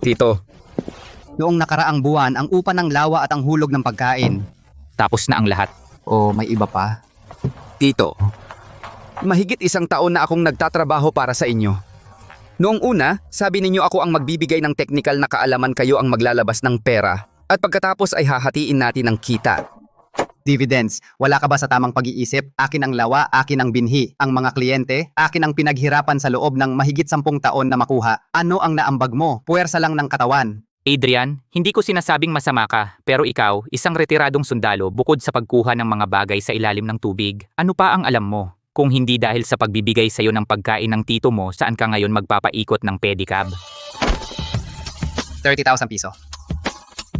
Tito, Noong nakaraang buwan, ang upa ng lawa at ang hulog ng pagkain. Tapos na ang lahat. O may iba pa? Tito, mahigit 1 taon na akong nagtatrabaho para sa inyo. Noong una, sabi ninyo ako ang magbibigay ng technical na kaalaman, kayo ang maglalabas ng pera. At pagkatapos ay hahatiin natin ang kita. Dividends. Wala ka ba sa tamang pag-iisip? Akin ang lawa, akin ang binhi. Ang mga kliyente, akin ang pinaghirapan sa loob ng mahigit 10 taon na makuha. Ano ang naambag mo? Puwersa lang ng katawan. Adrian, hindi ko sinasabing masama ka, pero ikaw, isang retiradong sundalo bukod sa pagkuha ng mga bagay sa ilalim ng tubig, ano pa ang alam mo? Kung hindi dahil sa pagbibigay sa'yo ng pagkain ng tito mo, saan ka ngayon magpapaikot ng pedicab? 30,000 piso.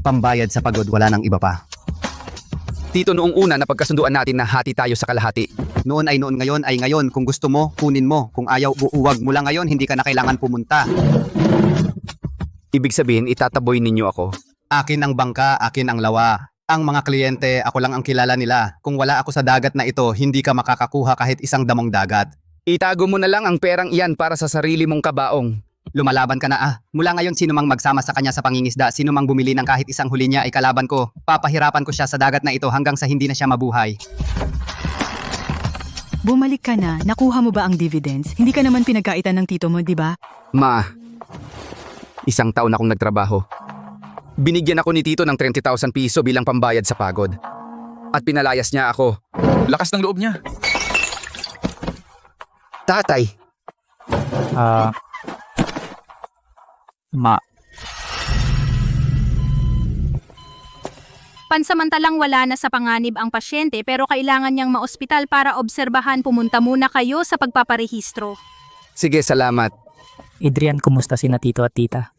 Pambayad sa pagod, wala nang iba pa. Tito, noong una napagkasunduan natin na hati tayo sa kalahati. Noon ay noon, ngayon ay ngayon. Kung gusto mo, kunin mo. Kung ayaw, buuwag. Mula ngayon, hindi ka na kailangan pumunta. Ibig sabihin, itataboy ninyo ako. Akin ang bangka, akin ang lawa. Ang mga kliyente, ako lang ang kilala nila. Kung wala ako sa dagat na ito, hindi ka makakakuha kahit isang damong dagat. Itago mo na lang ang perang iyan para sa sarili mong kabaong. Lumalaban ka na Mula ngayon, sino mang magsama sa kanya sa pangingisda, sino mang bumili ng kahit isang huli niya ay kalaban ko. Papahirapan ko siya sa dagat na ito hanggang sa hindi na siya mabuhay. Bumalik ka na, nakuha mo ba ang dividends? Hindi ka naman pinagkaitan ng tito mo, di ba? Ma, 1 taon akong nagtrabaho. Binigyan ako ni Tito ng 30,000 piso bilang pambayad sa pagod. At pinalayas niya ako. Lakas ng loob niya. Tatay, Ma, Pansamantalang wala na sa panganib ang pasyente pero kailangan niyang maospital para obserbahan. Pumunta muna kayo sa pagpaparehistro. sige, salamat. Adrian, kumusta sina tito at tita?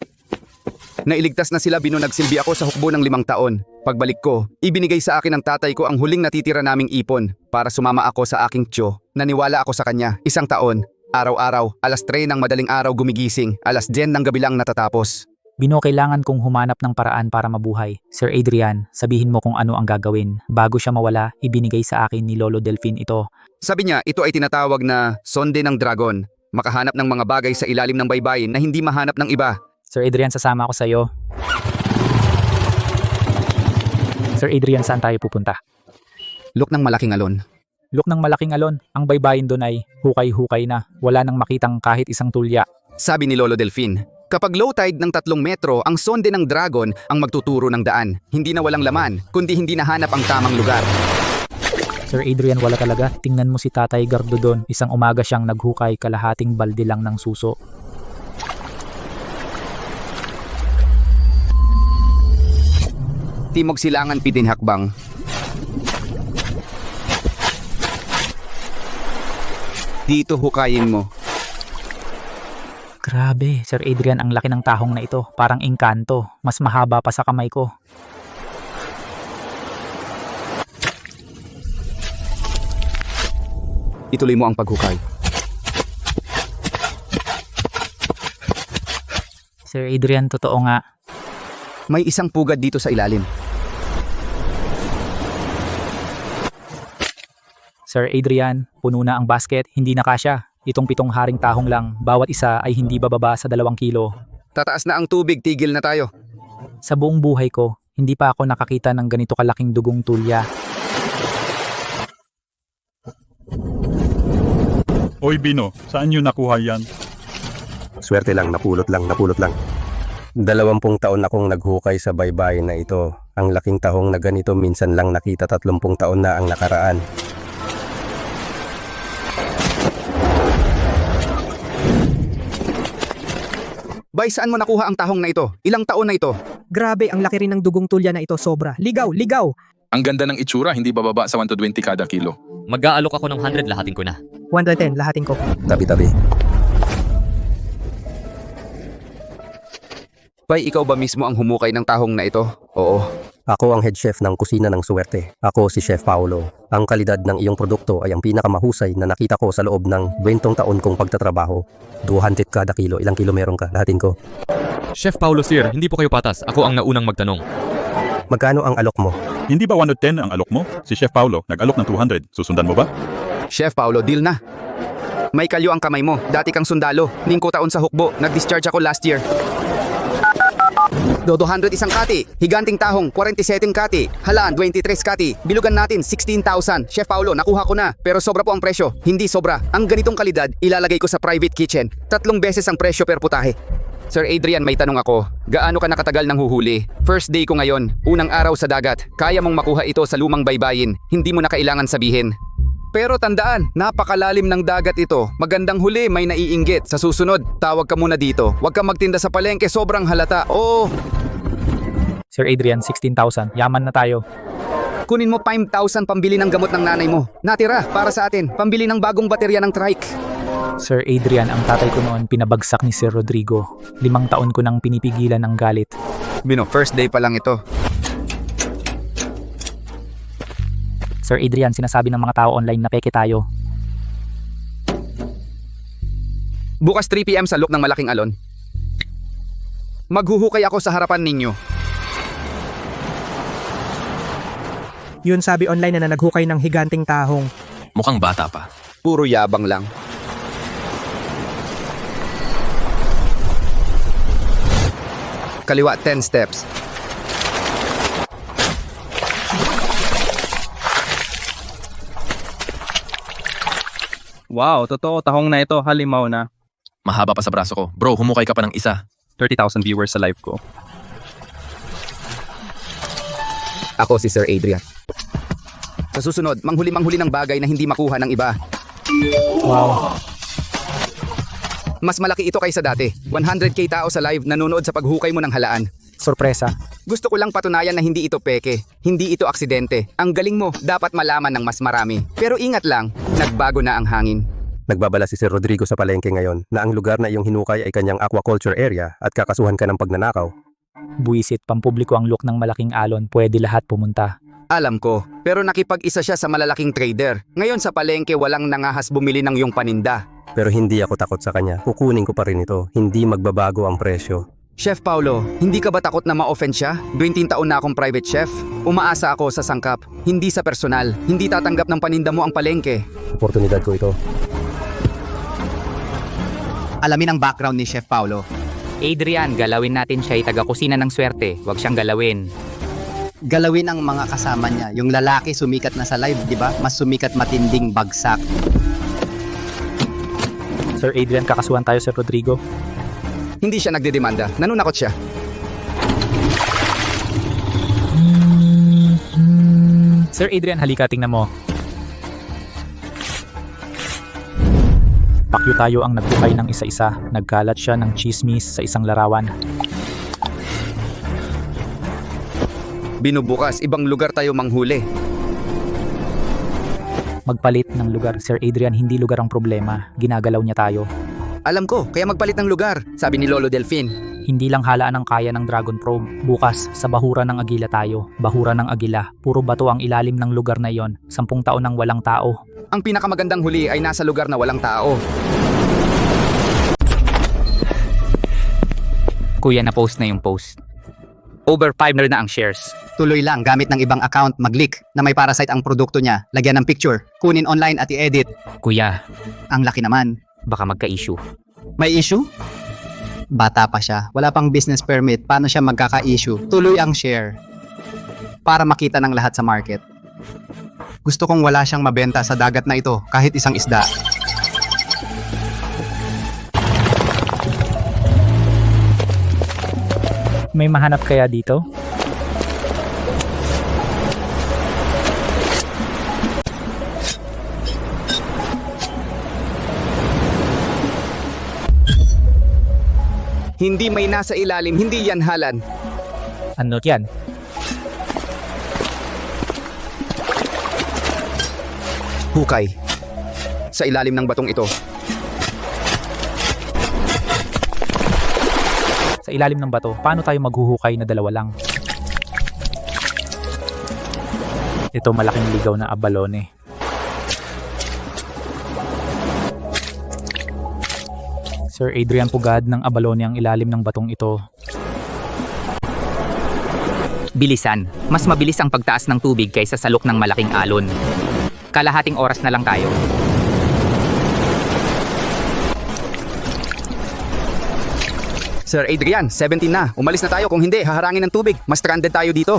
Nailigtas na sila, nagsilbi ako sa hukbo ng 5 taon. Pagbalik ko, ibinigay sa akin ng tatay ko ang huling natitira naming ipon para sumama ako sa aking tiyo. Naniwala ako sa kanya, 1 taon. Araw-araw, 3:00 ng madaling araw gumigising, 10:00 ng gabi lang natatapos. Bino, kailangan kong humanap ng paraan para mabuhay. Sir Adrian, sabihin mo kung ano ang gagawin. Bago siya mawala, ibinigay sa akin ni Lolo Delfin ito. Sabi niya, ito ay tinatawag na sonde ng dragon. Makahanap ng mga bagay sa ilalim ng baybayin na hindi mahanap ng iba. Sir Adrian, sasama ako sa'yo. Sir Adrian, saan tayo pupunta? Look ng malaking alon. Look ng malaking alon. Ang baybayin doon ay hukay-hukay na. Wala nang makitang kahit isang tulya. Sabi ni Lolo Delfin, kapag low tide ng 3 metro, ang sonde ng dragon ang magtuturo ng daan. Hindi na walang laman, kundi hindi nahanap ang tamang lugar. Sir Adrian, wala talaga. Tingnan mo si Tatay Gardo doon. Isang umaga siyang naghukay, kalahating balde lang ng suso. Timog silangan pidinhakbang. Dito hukayin mo. Grabe, Sir Adrian, ang laki ng tahong na ito. Parang engkanto. Mas mahaba pa sa kamay ko. Ituloy mo ang paghukay. Sir Adrian, totoo nga. May isang pugad dito sa ilalim. Sir Adrian, puno na ang basket, hindi na kasya. Itong 7 haring tahong lang, bawat isa ay hindi bababa sa 2 kilo. Tataas na ang tubig, tigil na tayo. Sa buong buhay ko, hindi pa ako nakakita ng ganito kalaking dugong tulya. Oy Bino, saan niyo nakuha yan? Swerte lang, napulot lang. 20 taon akong naghukay sa baybayin na ito. Ang laking tahong na ganito minsan lang nakita, 30 taon na ang nakaraan. Bay, saan mo nakuha ang tahong na ito? Ilang taon na ito? Grabe, ang laki rin ng dugong tulya na ito, sobra. Ligaw, ligaw! Ang ganda ng itsura, hindi bababa sa 120 kada kilo. Mag-aalok ako ng 100, lahatin ko na. 110, lahatin ko. Tabi-tabi. Bay, ikaw ba mismo ang humukay ng tahong na ito? Oo. Ako ang head chef ng kusina ng Suwerte. Ako si Chef Paulo. Ang kalidad ng iyong produkto ay ang pinakamahusay na nakita ko sa loob ng 20 taon kong pagtatrabaho. 200 kada kilo. Ilang kilo meron ka? Lahatin ko. Chef Paulo Sir, hindi po kayo patas. Ako ang naunang magtanong. Magkano ang alok mo? Hindi ba 110 ang alok mo? Si Chef Paulo, nag-alok ng 200. Susundan mo ba? Chef Paulo, deal na. May kalyo ang kamay mo. Dati kang sundalo. 5 taon sa hukbo. Nag-discharge ako last year. Do 200 isang kati. Higanting tahong 47 kati. Halaan 23 kati. Bilugan natin 16,000. Chef Paulo, nakuha ko na. Pero sobra po ang presyo. Hindi sobra. Ang ganitong kalidad, ilalagay ko sa private kitchen. 3 beses ang presyo per putahe. Sir Adrian, may tanong ako. Gaano ka nakatagal ng huhuli? First day ko ngayon. Unang araw sa dagat. Kaya mong makuha ito sa lumang baybayin. Hindi mo na kailangan sabihin. Pero tandaan, napakalalim ng dagat ito. Magandang huli, may naiinggit. Sa susunod, tawag ka muna dito. Huwag kang magtinda sa palengke, sobrang halata. Oo, Sir Adrian, 16,000. Yaman na tayo. kunin mo 5,000 pambili ng gamot ng nanay mo. Natira, para sa atin, pambili ng bagong baterya ng trike. Sir Adrian, ang tatay ko noon pinabagsak ni Sir Rodrigo. 5 taon ko nang pinipigilan ng galit. Bino, first day pa lang ito. Sir Adrian, sinasabi ng mga tao online na peke tayo. Bukas 3 PM sa look ng malaking alon. Maghuhukay ako sa harapan ninyo. Yun sabi online na naghukay ng higanting tahong. Mukhang bata pa. Puro yabang lang. Kaliwa 10 steps. Wow, totoo, tahong na ito, halimaw na. Mahaba pa sa braso ko. Bro, humukay ka pa ng isa. 30,000 viewers sa live ko. Ako si Sir Adrian. Sa susunod, manghuli ng bagay na hindi makuha ng iba. Wow. Mas malaki ito kaysa dati. 100k tao sa live nanonood sa paghukay mo ng halaan. Sorpresa. Gusto ko lang patunayan na hindi ito peke. Hindi ito aksidente. Ang galing mo, dapat malaman ng mas marami. Pero ingat lang, nagbago na ang hangin. Nagbabala si Sir Rodrigo sa palengke ngayon na ang lugar na iyong hinukay ay kanyang aquaculture area at kakasuhan ka ng pagnanakaw. Buwisit, pampubliko ang look ng malaking alon. Pwede lahat pumunta. Alam ko, pero nakipag-isa siya sa malalaking trader. Ngayon sa palengke walang nangahas bumili ng iyong paninda. Pero hindi ako takot sa kanya. Kukunin ko pa rin ito. Hindi magbabago ang presyo. Chef Paulo, hindi ka ba takot na ma-offend siya? 20 taon na akong private chef. Umaasa ako sa sangkap, hindi sa personal. Hindi tatanggap ng paninda mo ang palengke. Oportunidad ko ito. Alamin ang background ni Chef Paulo. Adrian, galawin natin siya ay taga-kusina ng swerte. Huwag siyang galawin. Galawin ang mga kasama niya. Yung lalaki sumikat na sa live, di ba? Mas sumikat matinding bagsak. Sir Adrian, kakasuhan tayo, Sir Rodrigo. Hindi siya nagdedemanda, nanunakot siya. Sir Adrian, halika, tingnan mo. Pakyo tayo ang nagbukay ng isa-isa. Nagkalat siya ng chismis sa isang larawan. Binubukas, ibang lugar tayo manghuli. Magpalit ng lugar, Sir Adrian, hindi lugar ang problema. Ginagalaw niya tayo. Alam ko, kaya magpalit ng lugar, sabi ni Lolo Delfin. Hindi lang halaan ang kaya ng Dragon Probe. Bukas, sa bahura ng Agila tayo. Bahura ng Agila. Puro bato ang ilalim ng lugar na yon. 10 taon nang walang tao. Ang pinakamagandang huli ay nasa lugar na walang tao. Kuya, na-post na yung post. Over 5 na ang shares. Tuloy lang, gamit ng ibang account, mag-leak na may parasite ang produkto niya. Lagyan ng picture, kunin online at i-edit. Kuya, Ang laki naman. baka magka-issue. May issue? Bata pa siya. Wala pang business permit. Paano siya magkaka-issue? Tuloy ang share. Para makita ng lahat sa market. Gusto kong wala siyang mabenta sa dagat na ito kahit isang isda. May mahanap kaya dito? Hindi may nasa ilalim, hindi yan halan. Ano yan? Hukay. Sa ilalim ng batong ito. Sa ilalim ng bato, paano tayo maghuhukay na dalawa lang? Ito malaking ligaw na abalone. Sir Adrian, pugad ng abalone ang ilalim ng batong ito. Bilisan. Mas mabilis ang pagtaas ng tubig kaysa salok ng malaking alon. Kalahating oras na lang tayo. Sir Adrian, 17 na. Umalis na tayo, kung hindi, haharangin ng tubig. Mas stranded tayo dito.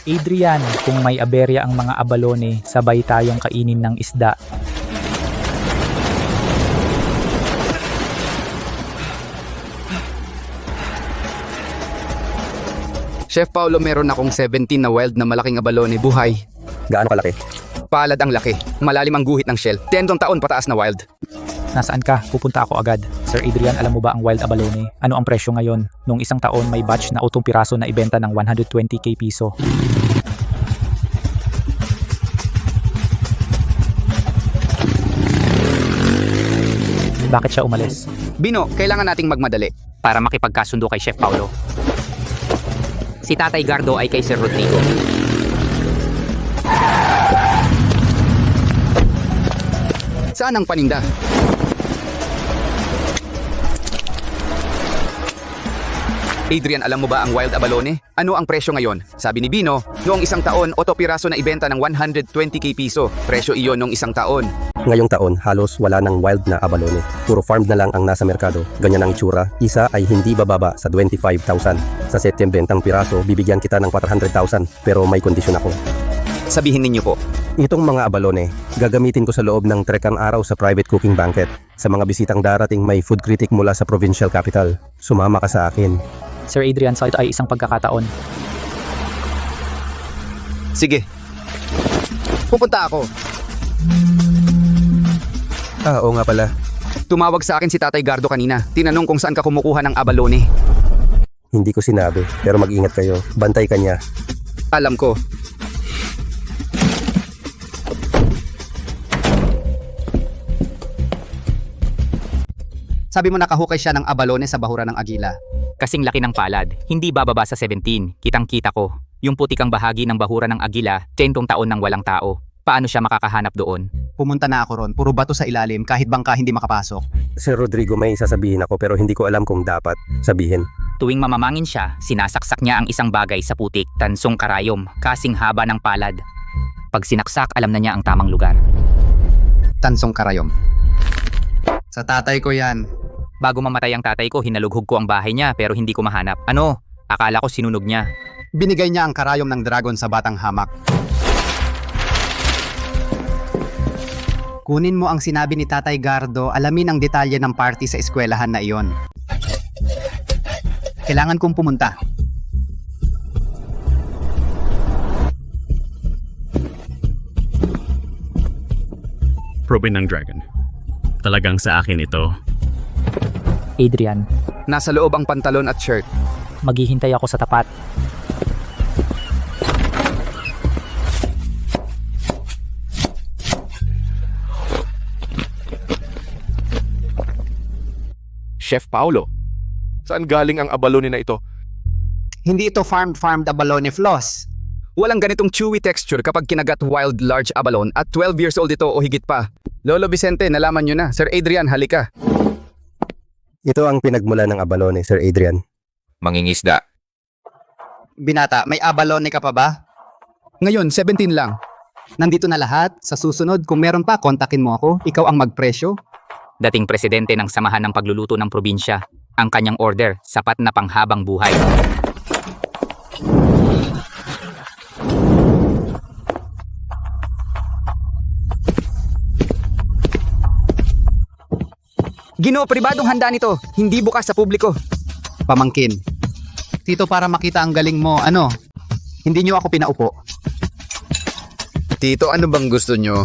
Adrian, kung may aberya ang mga abalone, sabay tayong kainin ng isda. Chef Paulo, meron akong 17 na wild na malaking abalone. Buhay. Gaano kalaki? Palad ang laki. Malalim ang guhit ng shell. 10 taon pataas na wild. Nasaan ka? Pupunta ako agad. Sir Adrian, alam mo ba ang wild abalone? Ano ang presyo ngayon? Nung isang taon, may batch na 8 piraso na ibenta ng 120k piso. Bakit siya umalis? Bino, kailangan nating magmadali. Para makipagkasundo kay Chef Paulo. Si Tatay Gardo ay kay Sir Rodrigo. Saan ang paninda? Adrian, alam mo ba ang wild abalone? Ano ang presyo ngayon? Sabi ni Bino, noong isang taon, 8 piraso na ibenta ng 120k piso. Presyo iyon noong isang taon. Ngayong taon, halos wala ng wild na abalone. Puro farmed na lang ang nasa merkado. Ganyan ang itsura. Isa ay hindi bababa sa 25,000. Sa set bentang piraso, bibigyan kita ng 400,000. Pero may kondisyon ako. Sabihin ninyo po. Itong mga abalone, gagamitin ko sa loob ng trekang araw sa private cooking banquet. Sa mga bisitang darating, may food critic mula sa provincial capital. Sumama ka sa akin. Sir Adrian, sa ito ay isang pagkakataon. Sige. Pupunta ako. Oo nga pala. Tumawag sa akin si Tatay Gardo kanina. Tinanong kung saan ka kumukuha ng abalone. Hindi ko sinabi, pero mag-ingat kayo. Bantay ka niya. Alam ko. Sabi mo nakahukay siya ng abalone sa bahura ng agila. Kasing laki ng palad, hindi bababa sa 17. Kitang-kita ko. Yung putikang bahagi ng bahura ng agila, 10 taon nang walang tao. Paano siya makakahanap doon? Pumunta na ako ron, puro bato sa ilalim kahit bangka hindi makapasok. Sir Rodrigo, may sasabihin ako pero hindi ko alam kung dapat sabihin. Tuwing mamamangin siya, sinasaksak niya ang isang bagay sa putik, tansong karayom, kasing haba ng palad. Pag sinaksak, alam na niya ang tamang lugar. Tansong karayom. Sa tatay ko yan. Bago mamatay ang tatay ko, hinalughog ko ang bahay niya pero hindi ko mahanap. Ano? Akala ko sinunog niya. Binigay niya ang karayom ng dragon sa batang hamak. Kunin mo ang sinabi ni Tatay Gardo, alamin ang detalye ng party sa eskwelahan na iyon. Kailangan kong pumunta. Probin ng dragon. Talagang sa akin ito. Adrian, Nasa loob ang pantalon at shirt. maghihintay ako sa tapat. Chef Paulo, saan galing ang abalone na ito? Hindi ito farmed abalone floss. Walang ganitong chewy texture kapag kinagat wild large abalone at 12 years old ito o higit pa. Lolo Vicente, nalaman nyo na. Sir Adrian, halika. Ito ang pinagmula ng abalone, Sir Adrian. Mangingisda. Binata, may abalone ka pa ba? Ngayon, 17 lang. Nandito na lahat. Sa susunod, kung meron pa, kontakin mo ako. Ikaw ang magpresyo. Dating presidente ng Samahan ng Pagluluto ng Probinsya. Ang kanyang order, sapat na panghabang buhay. Ginoo, pribadong handa nito. Hindi bukas sa publiko. Pamangkin. Tito, para makita ang galing mo, ano? Hindi niyo ako pinaupo. Tito, ano bang gusto nyo?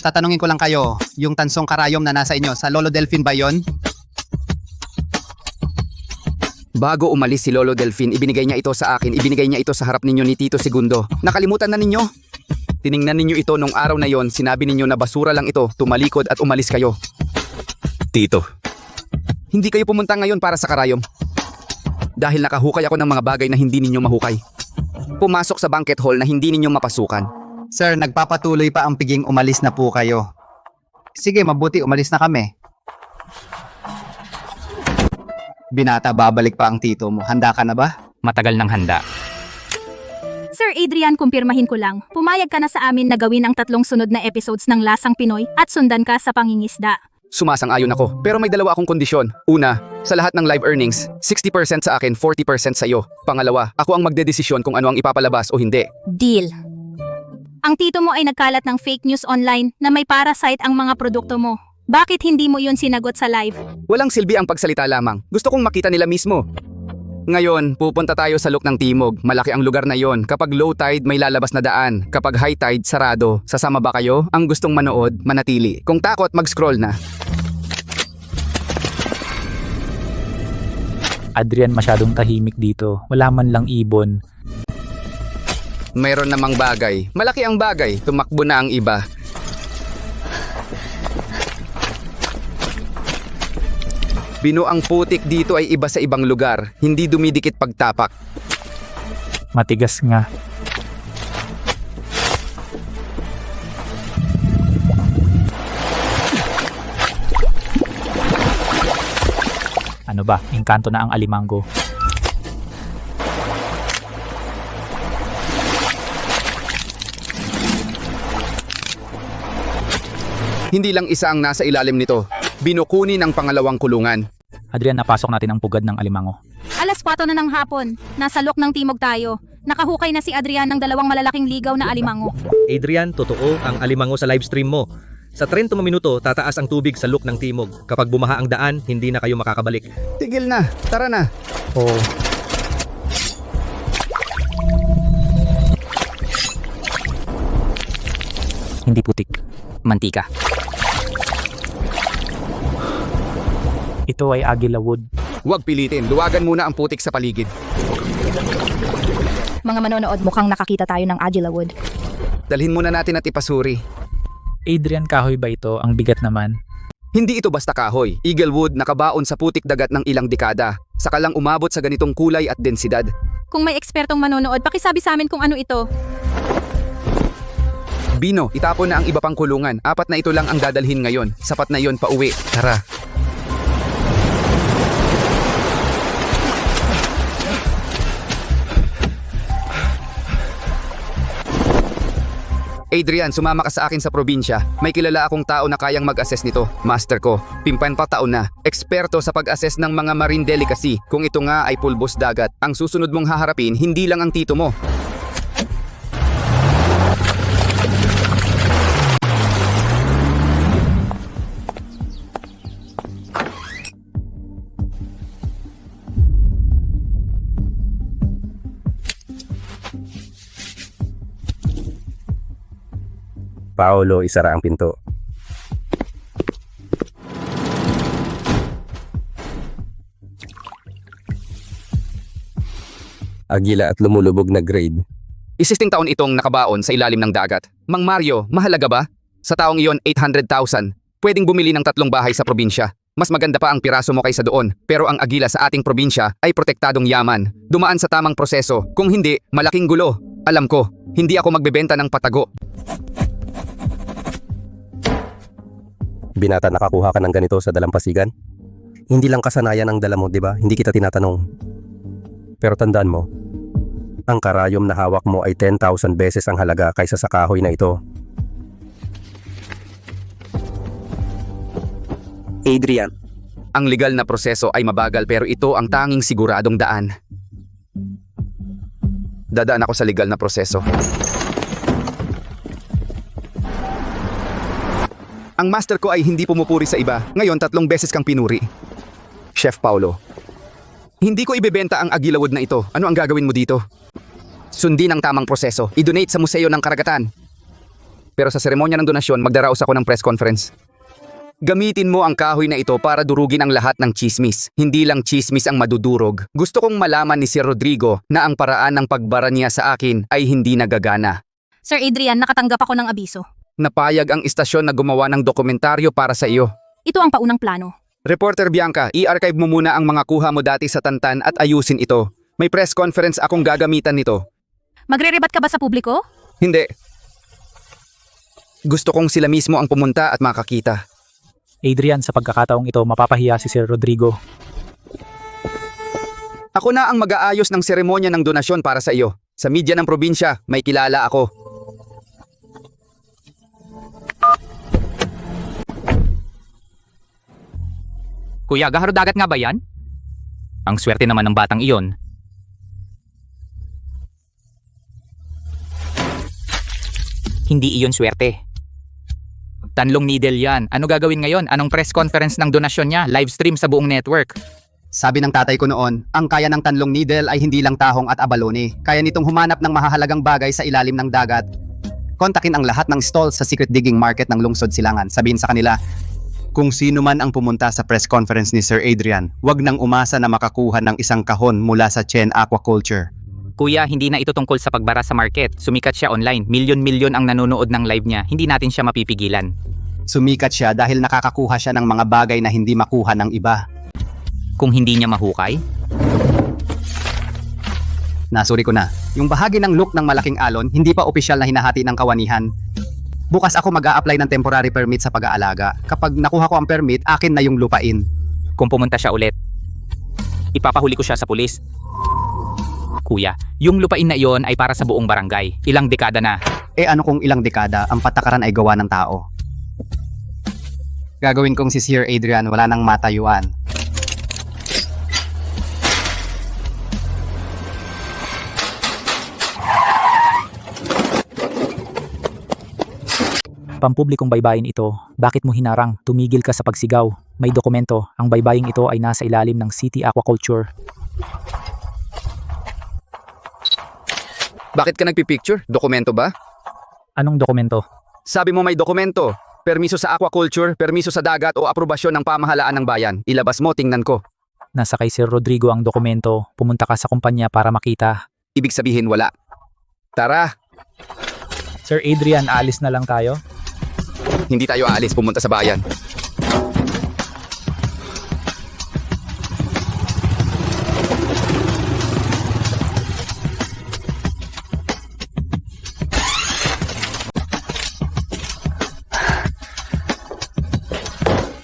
Tatanungin ko lang kayo, yung tansong karayom na nasa inyo, sa Lolo Delphine ba yon? Bago umalis si Lolo Delphine, ibinigay niya ito sa akin. Ibinigay niya ito sa harap ninyo ni Tito Segundo. Nakalimutan na ninyo? Tiningnan ninyo ito nung araw na yon. Sinabi ninyo na basura lang ito. Tumalikod at umalis kayo. Tito, hindi kayo pumunta ngayon para sa karayom. Dahil nakahukay ako ng mga bagay na hindi ninyo mahukay. Pumasok sa banquet hall na hindi ninyo mapasukan. Sir, nagpapatuloy pa ang piging umalis na po kayo. Sige, mabuti umalis na kami. Binata, babalik pa ang tito mo. Handa ka na ba? Matagal ng handa. Sir Adrian, kumpirmahin ko lang. Pumayag ka na sa amin na gawin ang 3 sunod na episodes ng Lasang Pinoy at sundan ka sa pangingisda. Sumasang-ayon ako, pero may dalawa akong kondisyon. Una, sa lahat ng live earnings, 60% sa akin, 40% sa iyo. Pangalawa, ako ang magdedesisyon kung ano ang ipapalabas o hindi. Deal. Ang tito mo ay nagkalat ng fake news online na may parasite ang mga produkto mo. Bakit hindi mo yun sinagot sa live? Walang silbi ang pagsalita lamang. Gusto kong makita nila mismo. Ngayon, pupunta tayo sa Luk ng Timog. Malaki ang lugar na yon. Kapag low tide, may lalabas na daan. Kapag high tide, sarado. Sasama ba kayo? Ang gustong manood, manatili. Kung takot, mag-scroll na. Adrian, masyadong tahimik dito. Wala man lang ibon. Mayroon namang bagay. Malaki ang bagay. Tumakbo na ang iba. Bino, ang putik dito ay iba sa ibang lugar. Hindi dumidikit pagtapak. Matigas nga. Ano ba? Engkanto na ang alimango. Hindi lang isa ang nasa ilalim nito. Binukuni ng pangalawang kulungan. Adrian, napasok natin ang pugad ng alimango. Alas 4 na ng hapon. Nasa Luk ng Timog tayo. Nakahukay na si Adrian ng 2 malalaking ligaw na alimango. Adrian, totoo ang alimango sa livestream mo. Sa 30 minuto, tataas ang tubig sa Luk ng Timog. Kapag bumaha ang daan, hindi na kayo makakabalik. Tigil na. Tara na. Oh. Hindi putik. Mantika. Ito ay Agila Wood. Huwag pilitin. Luwagan muna ang putik sa paligid. Mga manonood, mukhang nakakita tayo ng Agila Wood. Dalhin muna natin at ipasuri. Adrian, kahoy ba ito? Ang bigat naman. Hindi ito basta kahoy. Eaglewood nakabaon sa putik dagat ng ilang dekada. Saka lang umabot sa ganitong kulay at densidad. Kung may ekspertong manonood, pakisabi sa amin kung ano ito. Bino, itapon na ang iba pang kulungan. 4 na ito lang ang dadalhin ngayon. Sapat na yon pa uwi. Tara. Adrian, sumama ka sa akin sa probinsya. May kilala akong tao na kayang mag-assess nito. Master ko, 50 taon na. Eksperto sa pag-assess ng mga marine delicacy. Kung ito nga ay pulbos dagat, ang susunod mong haharapin, hindi lang ang tito mo. Paolo, isara ang pinto. Agila at lumulubog na grade. Isisting taon itong nakabaon sa ilalim ng dagat. Mang Mario, mahalaga ba? Sa taong iyon, 800,000. Pwedeng bumili ng 3 bahay sa probinsya. Mas maganda pa ang piraso mo kaysa doon. Pero ang agila sa ating probinsya ay protektadong yaman. Dumaan sa tamang proseso. Kung hindi, malaking gulo. Alam ko, hindi ako magbebenta ng patago. Binata, nakakuha ka ng ganito sa dalampasigan? Hindi lang kasanayan ang dala mo, di ba? Hindi kita tinatanong. Pero tandaan mo, ang karayom na hawak mo ay 10,000 beses ang halaga kaysa sa kahoy na ito. Adrian. Ang legal na proseso ay mabagal pero ito ang tanging siguradong daan. Dadaan ako sa legal na proseso. Ang master ko ay hindi pumupuri sa iba. Ngayon 3 beses kang pinuri. Chef Paulo. Hindi ko ibebenta ang Agila Wood na ito. Ano ang gagawin mo dito? Sundin ang tamang proseso. I-donate sa Museo ng Karagatan. Pero sa seremonya ng donasyon, magdaraos ako ng press conference. Gamitin mo ang kahoy na ito para durugin ang lahat ng chismis. Hindi lang chismis ang madudurog. Gusto kong malaman ni Sir Rodrigo na ang paraan ng pagbara niya sa akin ay hindi nagagana. Sir Adrian, nakatanggap ako ng abiso. Napayag ang istasyon na gumawa ng dokumentaryo para sa iyo. Ito ang paunang plano. Reporter Bianca, i-archive mo muna ang mga kuha mo dati sa Tantan at ayusin ito. May press conference akong gagamitan nito. Magre-rebat ka ba sa publiko? Hindi. Gusto kong sila mismo ang pumunta at makakita. Adrian, sa pagkakataong ito, mapapahiya si Sir Rodrigo. Ako na ang mag-aayos ng seremonya ng donasyon para sa iyo. Sa media ng probinsya, may kilala ako. Kuya, gaharo dagat nga ba yan? Ang swerte naman ng batang iyon. Hindi iyon swerte. Tanlong needle yan. Ano gagawin ngayon? Anong press conference ng donasyon niya? Live stream sa buong network. Sabi ng tatay ko noon, ang kaya ng tanlong needle ay hindi lang tahong at abalone. Kaya nitong humanap ng mahahalagang bagay sa ilalim ng dagat. Kontakin ang lahat ng stalls sa secret digging market ng Lungsod Silangan. Sabihin sa kanila, kung sino man ang pumunta sa press conference ni Sir Adrian, wag nang umasa na makakuha ng isang kahon mula sa Chen Aquaculture. Kuya, hindi na ito tungkol sa pagbara sa market. Sumikat siya online. Milyon-milyon ang nanonood ng live niya. Hindi natin siya mapipigilan. Sumikat siya dahil nakakakuha siya ng mga bagay na hindi makuha ng iba. Kung hindi niya mahukay? Nasuri ko na. Yung bahagi ng look ng malaking alon, hindi pa opisyal na hinahati ng kawanihan. Bukas ako mag-a-apply ng temporary permit sa pag-aalaga. Kapag nakuha ko ang permit, akin na yung lupain. Kung pumunta siya ulit, ipapahuli ko siya sa pulis. Kuya, yung lupain na iyon ay para sa buong barangay. Ilang dekada na. Ano kung ilang dekada, ang patakaran ay gawa ng tao. Gagawin kong si Sir Adrian wala nang matayuan. Pampublikong baybayin ito. Bakit mo hinarang? Tumigil ka sa pagsigaw. May dokumento. Ang baybaying ito ay nasa ilalim ng City Aquaculture. Bakit ka nagpipicture? Dokumento ba? Anong dokumento? Sabi mo may dokumento. Permiso sa aquaculture, permiso sa dagat o aprobasyon ng pamahalaan ng bayan. Ilabas mo, tingnan ko. Nasa kay Sir Rodrigo ang dokumento. Pumunta ka sa kumpanya para makita. Ibig sabihin wala. Tara, Sir Adrian, alis na lang tayo? hindi tayo aalis, pumunta sa bayan.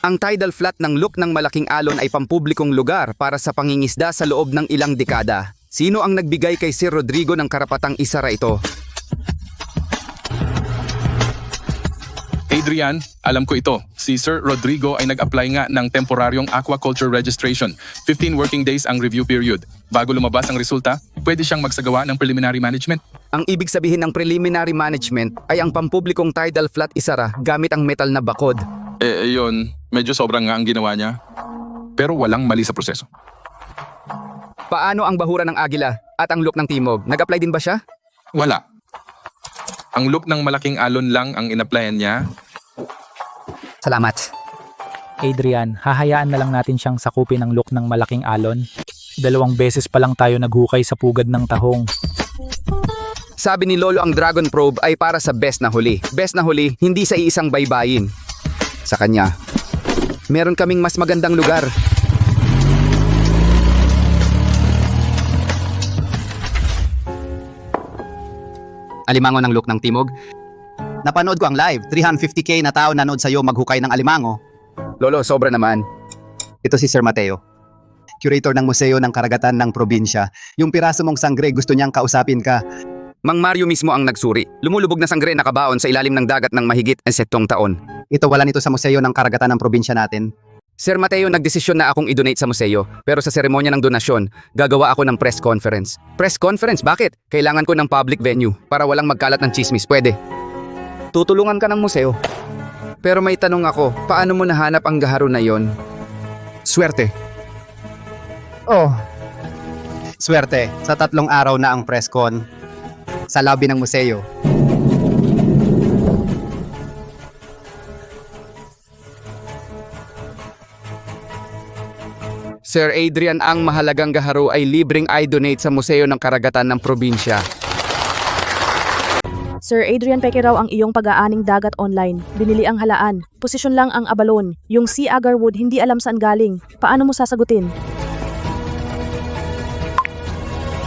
Ang tidal flat ng Luk ng Malaking Alon ay pampublikong lugar para sa pangingisda sa loob ng ilang dekada. Sino ang nagbigay kay Sir Rodrigo ng karapatang isara ito? Adrian, alam ko ito. Si Sir Rodrigo ay nag-apply nga ng temporaryong aquaculture registration. 15 working days ang review period. Bago lumabas ang resulta, pwede siyang magsagawa ng preliminary management. Ang ibig sabihin ng preliminary management ay ang pampublikong tidal flat isara gamit ang metal na bakod. Yun, medyo sobrang nga ang ginawa niya. Pero walang mali sa proseso. Paano ang bahura ng Agila at ang Luk ng Timog? Nag-apply din ba siya? Wala. Ang Luk ng Malaking Alon lang ang in-applyan niya. Salamat. Adrian, hahayaan na lang natin siyang sakupin ang Luk ng Malaking Alon. 2 beses pa lang tayo naghukay sa pugad ng tahong. Sabi ni Lolo ang Dragon Probe ay para sa best na huli. Best na huli, hindi sa iisang baybayin. Sa kanya, meron kaming mas magandang lugar. Alimango ng Luk ng Timog. Napanood ko ang live. 350k na tao nanood sa'yo maghukay ng alimango. Lolo, sobra naman. Ito si Sir Mateo, curator ng Museo ng Karagatan ng Probinsya. Yung piraso mong sangre, gusto niyang kausapin ka. Mang Mario mismo ang nagsuri. Lumulubog na sangre nakabaon sa ilalim ng dagat ng mahigit 7 taon. Ito wala nito sa Museo ng Karagatan ng Probinsya natin. Sir Mateo, nagdesisyon na akong i-donate sa museo. Pero sa seremonya ng donasyon, gagawa ako ng press conference. Press conference? Bakit? Kailangan ko ng public venue para walang magkalat ng chismis. Pwede. Tutulungan ka ng museo. Pero may tanong ako, paano mo nahanap ang gaharo na yon? Swerte. Oh. Swerte, sa 3 araw na ang press con. Sa lobby ng museo. Sir Adrian, ang mahalagang gaharo ay libreng i-donate sa Museo ng Karagatan ng Probinsya. Sir Adrian, peke raw ang iyong pag-aaning dagat online. Binili ang halaan. Posisyon lang ang abalon. Yung sea agarwood hindi alam saan galing. Paano mo sasagutin?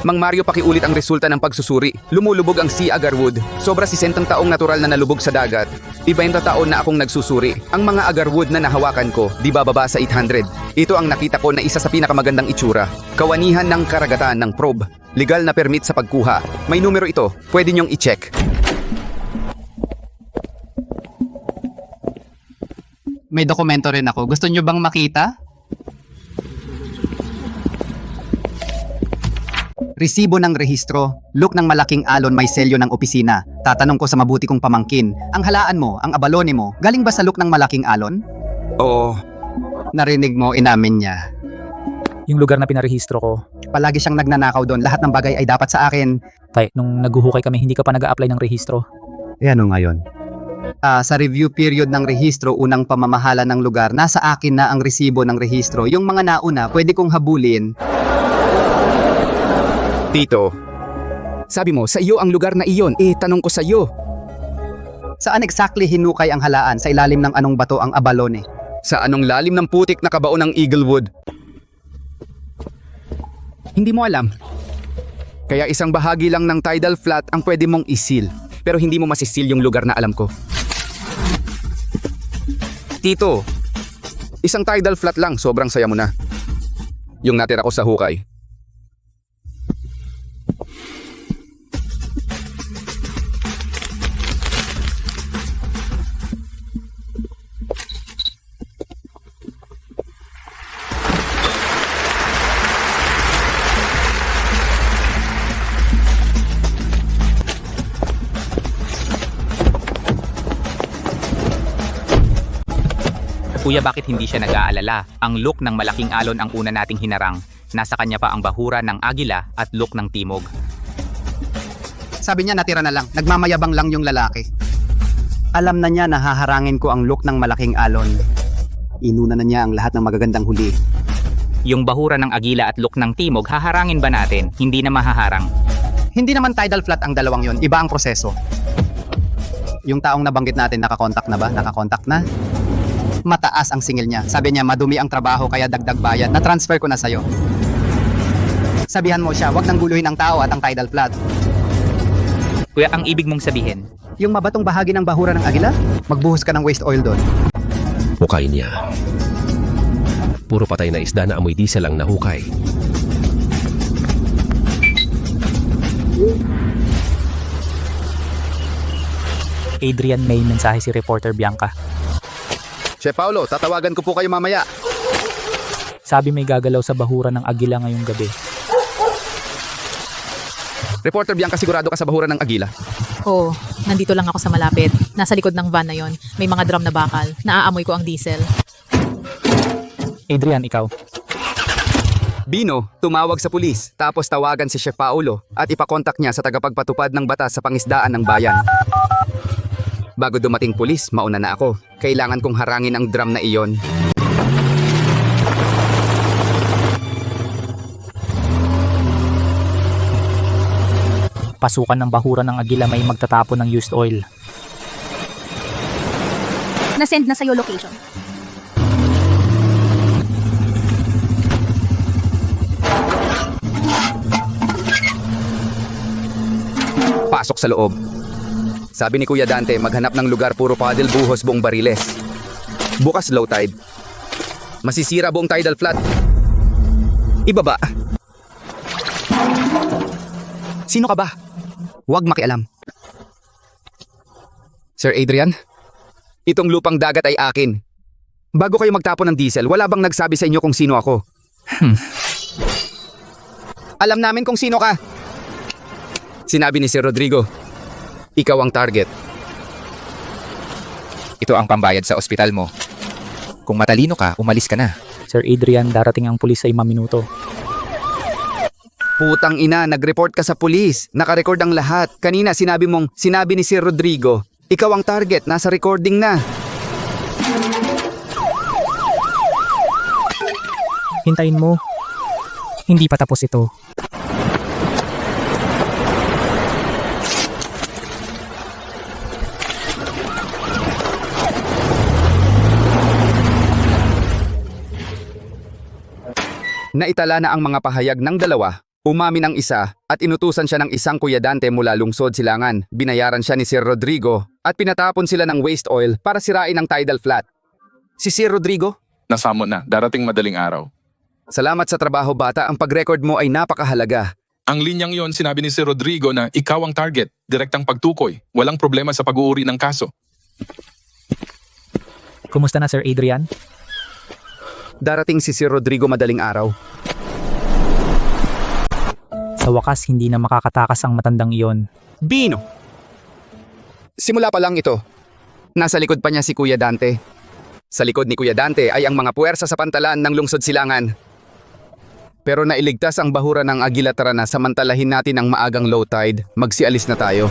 Mang Mario, pakiulit ang resulta ng pagsusuri. Lumulubog ang sea agarwood. Sobra 60 taong natural na nalubog sa dagat. 20 taon na akong nagsusuri. Ang mga agarwood na nahawakan ko, di bababa sa 800. Ito ang nakita ko na isa sa pinakamagandang itsura. Kawanihan ng karagatan ng probe. Legal na permit sa pagkuha. May numero ito. Pwede niyong i-check. May dokumento rin ako. Gusto niyo bang makita? Resibo ng rehistro, look ng malaking alon may selyo ng opisina. Tatanong ko sa mabuti kong pamangkin, ang halaan mo, ang abalone mo, galing ba sa look ng malaking alon? Oo. Narinig mo, inamin niya. Yung lugar na pinarehistro ko. Palagi siyang nagnanakaw doon, lahat ng bagay ay dapat sa akin. Tay, nung naguhukay kami, hindi ka pa nag-a-apply ng rehistro. E ano ngayon? Sa review period ng rehistro, unang pamamahala ng lugar, nasa akin na ang resibo ng rehistro. Yung mga nauna, pwede kong habulin. Tito, sabi mo, sa iyo ang lugar na iyon. Tanong ko sa iyo. Saan exactly hinukay ang halaan? Sa ilalim ng anong bato ang abalone? Sa anong lalim ng putik na kabaon ng Eaglewood? Hindi mo alam. Kaya isang bahagi lang ng tidal flat ang pwede mong isil. Pero hindi mo masisil yung lugar na alam ko. Tito, isang tidal flat lang, sobrang saya mo na. Yung natira ko sa hukay. Kuya, bakit hindi siya nag-aalala? Ang look ng malaking alon ang una nating hinarang. Nasa kanya pa ang bahura ng agila at look ng timog. Sabi niya natira na lang, nagmamayabang lang yung lalaki. Alam na niya na haharangin ko ang look ng malaking alon. Inuna na niya ang lahat ng magagandang huli. Yung bahura ng agila at look ng timog, haharangin ba natin? Hindi na mahaharang. Hindi naman tidal flat ang dalawang yon, iba ang proseso. Yung taong nabanggit natin, nakakontak na ba? Nakakontak na? Mataas ang singil niya. Sabi niya, madumi ang trabaho kaya dagdag bayad. Na-transfer ko na sa'yo. Sabihan mo siya, wag nang guluhin ang tao at ang tidal flat. Kuya, ang ibig mong sabihin? Yung mabatong bahagi ng bahura ng agila, magbuhos ka ng waste oil doon. Hukay niya. Puro patay na isda na amoy diesel ang nahukay. Adrian, may mensahe si reporter Bianca. Chef Paulo, tatawagan ko po kayo mamaya. Sabi may gagalaw sa bahura ng agila ngayong gabi. Reporter Bianca, sigurado ka sa bahura ng agila? Oo, nandito lang ako sa malapit. Nasa likod ng van na yon. May mga drum na bakal. Naaamoy ko ang diesel. Adrian, ikaw? Bino, tumawag sa pulis, tapos tawagan si Chef Paulo at ipakontak niya sa tagapagpatupad ng batas sa pangisdaan ng bayan. Bago dumating pulis, mauna na ako. Kailangan kong harangin ang drum na iyon. Pasukan ng bahura ng agila may magtatapon ng used oil. Na-send na sa'yo location. Pasok sa loob. Sabi ni Kuya Dante, maghanap ng lugar puro paddle buhos buong bariles. Bukas low tide. Masisira buong tidal flat. Ibaba. Sino ka ba? Huwag makialam. Sir Adrian, itong lupang dagat ay akin. Bago kayo magtapon ng diesel, wala bang nagsabi sa inyo kung sino ako? Alam namin kung sino ka. Sinabi ni Sir Rodrigo, ikaw ang target. Ito ang pambayad sa ospital mo. Kung matalino ka, umalis ka na. Sir Adrian, darating ang pulis sa 5 minuto. Putang ina, nag-report ka sa pulis. Nakarecord ang lahat. Kanina sinabi ni Sir Rodrigo, ikaw ang target, nasa recording na. Hintayin mo. Hindi pa tapos ito. Naitala na ang mga pahayag ng dalawa. Umamin ang isa at inutusan siya ng isang Kuya Dante mula lungsod Silangan. Binayaran siya ni Sir Rodrigo at pinatapon sila ng waste oil para sirain ang tidal flat. Si Sir Rodrigo? Nasamo na, darating madaling araw. Salamat sa trabaho bata, ang pag-record mo ay napakahalaga. Ang linyang yon sinabi ni Sir Rodrigo na ikaw ang target, direktang pagtukoy, walang problema sa pag-uuri ng kaso. Kumusta na Sir Adrian? Darating si Sir Rodrigo madaling araw. Sa wakas, hindi na makakatakas ang matandang iyon. Bino! Simula pa lang ito. Nasa likod pa niya si Kuya Dante. Sa likod ni Kuya Dante ay ang mga puwersa sa pantalan ng lungsod silangan. Pero nailigtas ang bahura ng Agila. Tara na, samantalahin natin ang maagang low tide. Magsialis na tayo.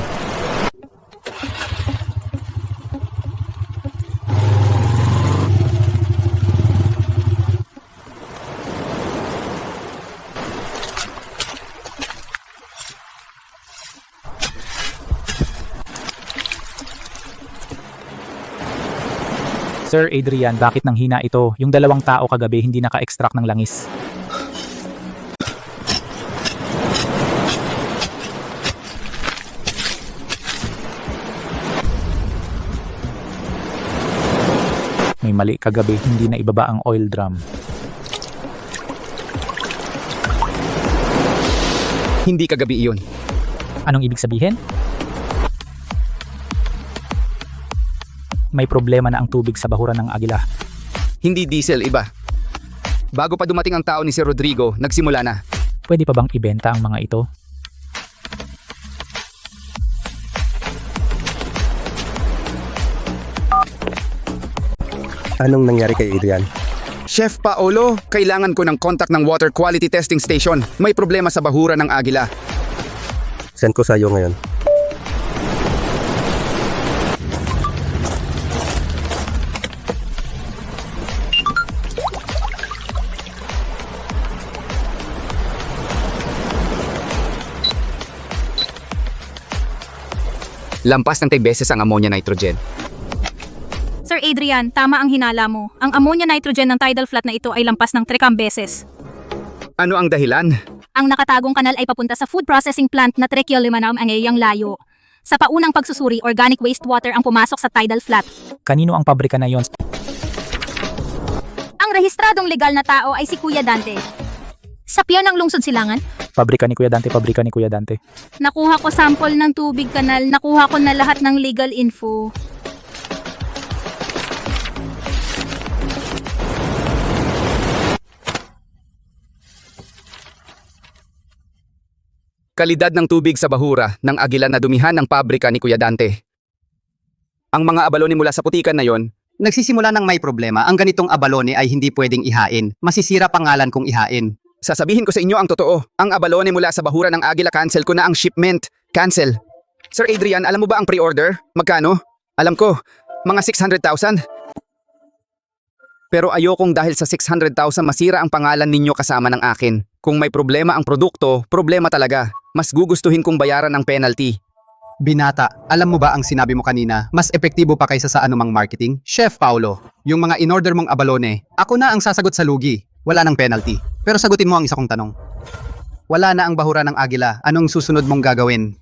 Sir Adrian, bakit nang hina ito? Yung dalawang tao kagabi hindi naka-extract ng langis. May mali kagabi, hindi na ibaba ang oil drum. Hindi kagabi iyon. Anong ibig sabihin? May problema na ang tubig sa bahura ng Agila. Hindi diesel, iba. Bago pa dumating ang tao ni si Rodrigo, nagsimula na. Pwede pa bang ibenta ang mga ito? Anong nangyari kay Adrian? Chef Paolo, kailangan ko ng contact ng water quality testing station. May problema sa bahura ng Agila. Send ko sa iyo ngayon. Lampas ng 3 beses ang ammonia nitrogen. Sir Adrian, tama ang hinala mo. Ang ammonia nitrogen ng tidal flat na ito ay lampas ng 3 beses. Ano ang dahilan? Ang nakatagong kanal ay papunta sa food processing plant na 3 km ang iyang layo. Sa paunang pagsusuri, organic wastewater ang pumasok sa tidal flat. Kanino ang pabrika na yon? Ang rehistradong legal na tao ay si Kuya Dante. Sa pier ng lungsod silangan, Pabrika ni Kuya Dante, pabrika ni Kuya Dante. nakuha ko sample ng tubig kanal, nakuha ko na lahat ng legal info. Kalidad ng tubig sa bahura ng Agila na dumihan ng pabrika ni Kuya Dante. Ang mga abalone mula sa putikan na yon, Nagsisimula ng may problema. Ang ganitong abalone ay hindi pwedeng ihain. Masisira pangalan kung ihain. sasabihin ko sa inyo ang totoo. Ang abalone mula sa bahura ng Agila, cancel ko na ang shipment. Cancel. Sir Adrian, alam mo ba ang pre-order? Magkano? Alam ko, mga 600,000. Pero ayokong dahil sa 600,000 masira ang pangalan ninyo kasama ng akin. Kung may problema ang produkto, problema talaga. Mas gugustuhin kong bayaran ang penalty. Binata, alam mo ba ang sinabi mo kanina? Mas epektibo pa kaysa sa anumang marketing? Chef Paulo, yung mga in-order mong abalone, ako na ang sasagot sa lugi. Wala ng penalty. Pero sagutin mo ang isa kong tanong. Wala na ang bahura ng Agila. Anong susunod mong gagawin?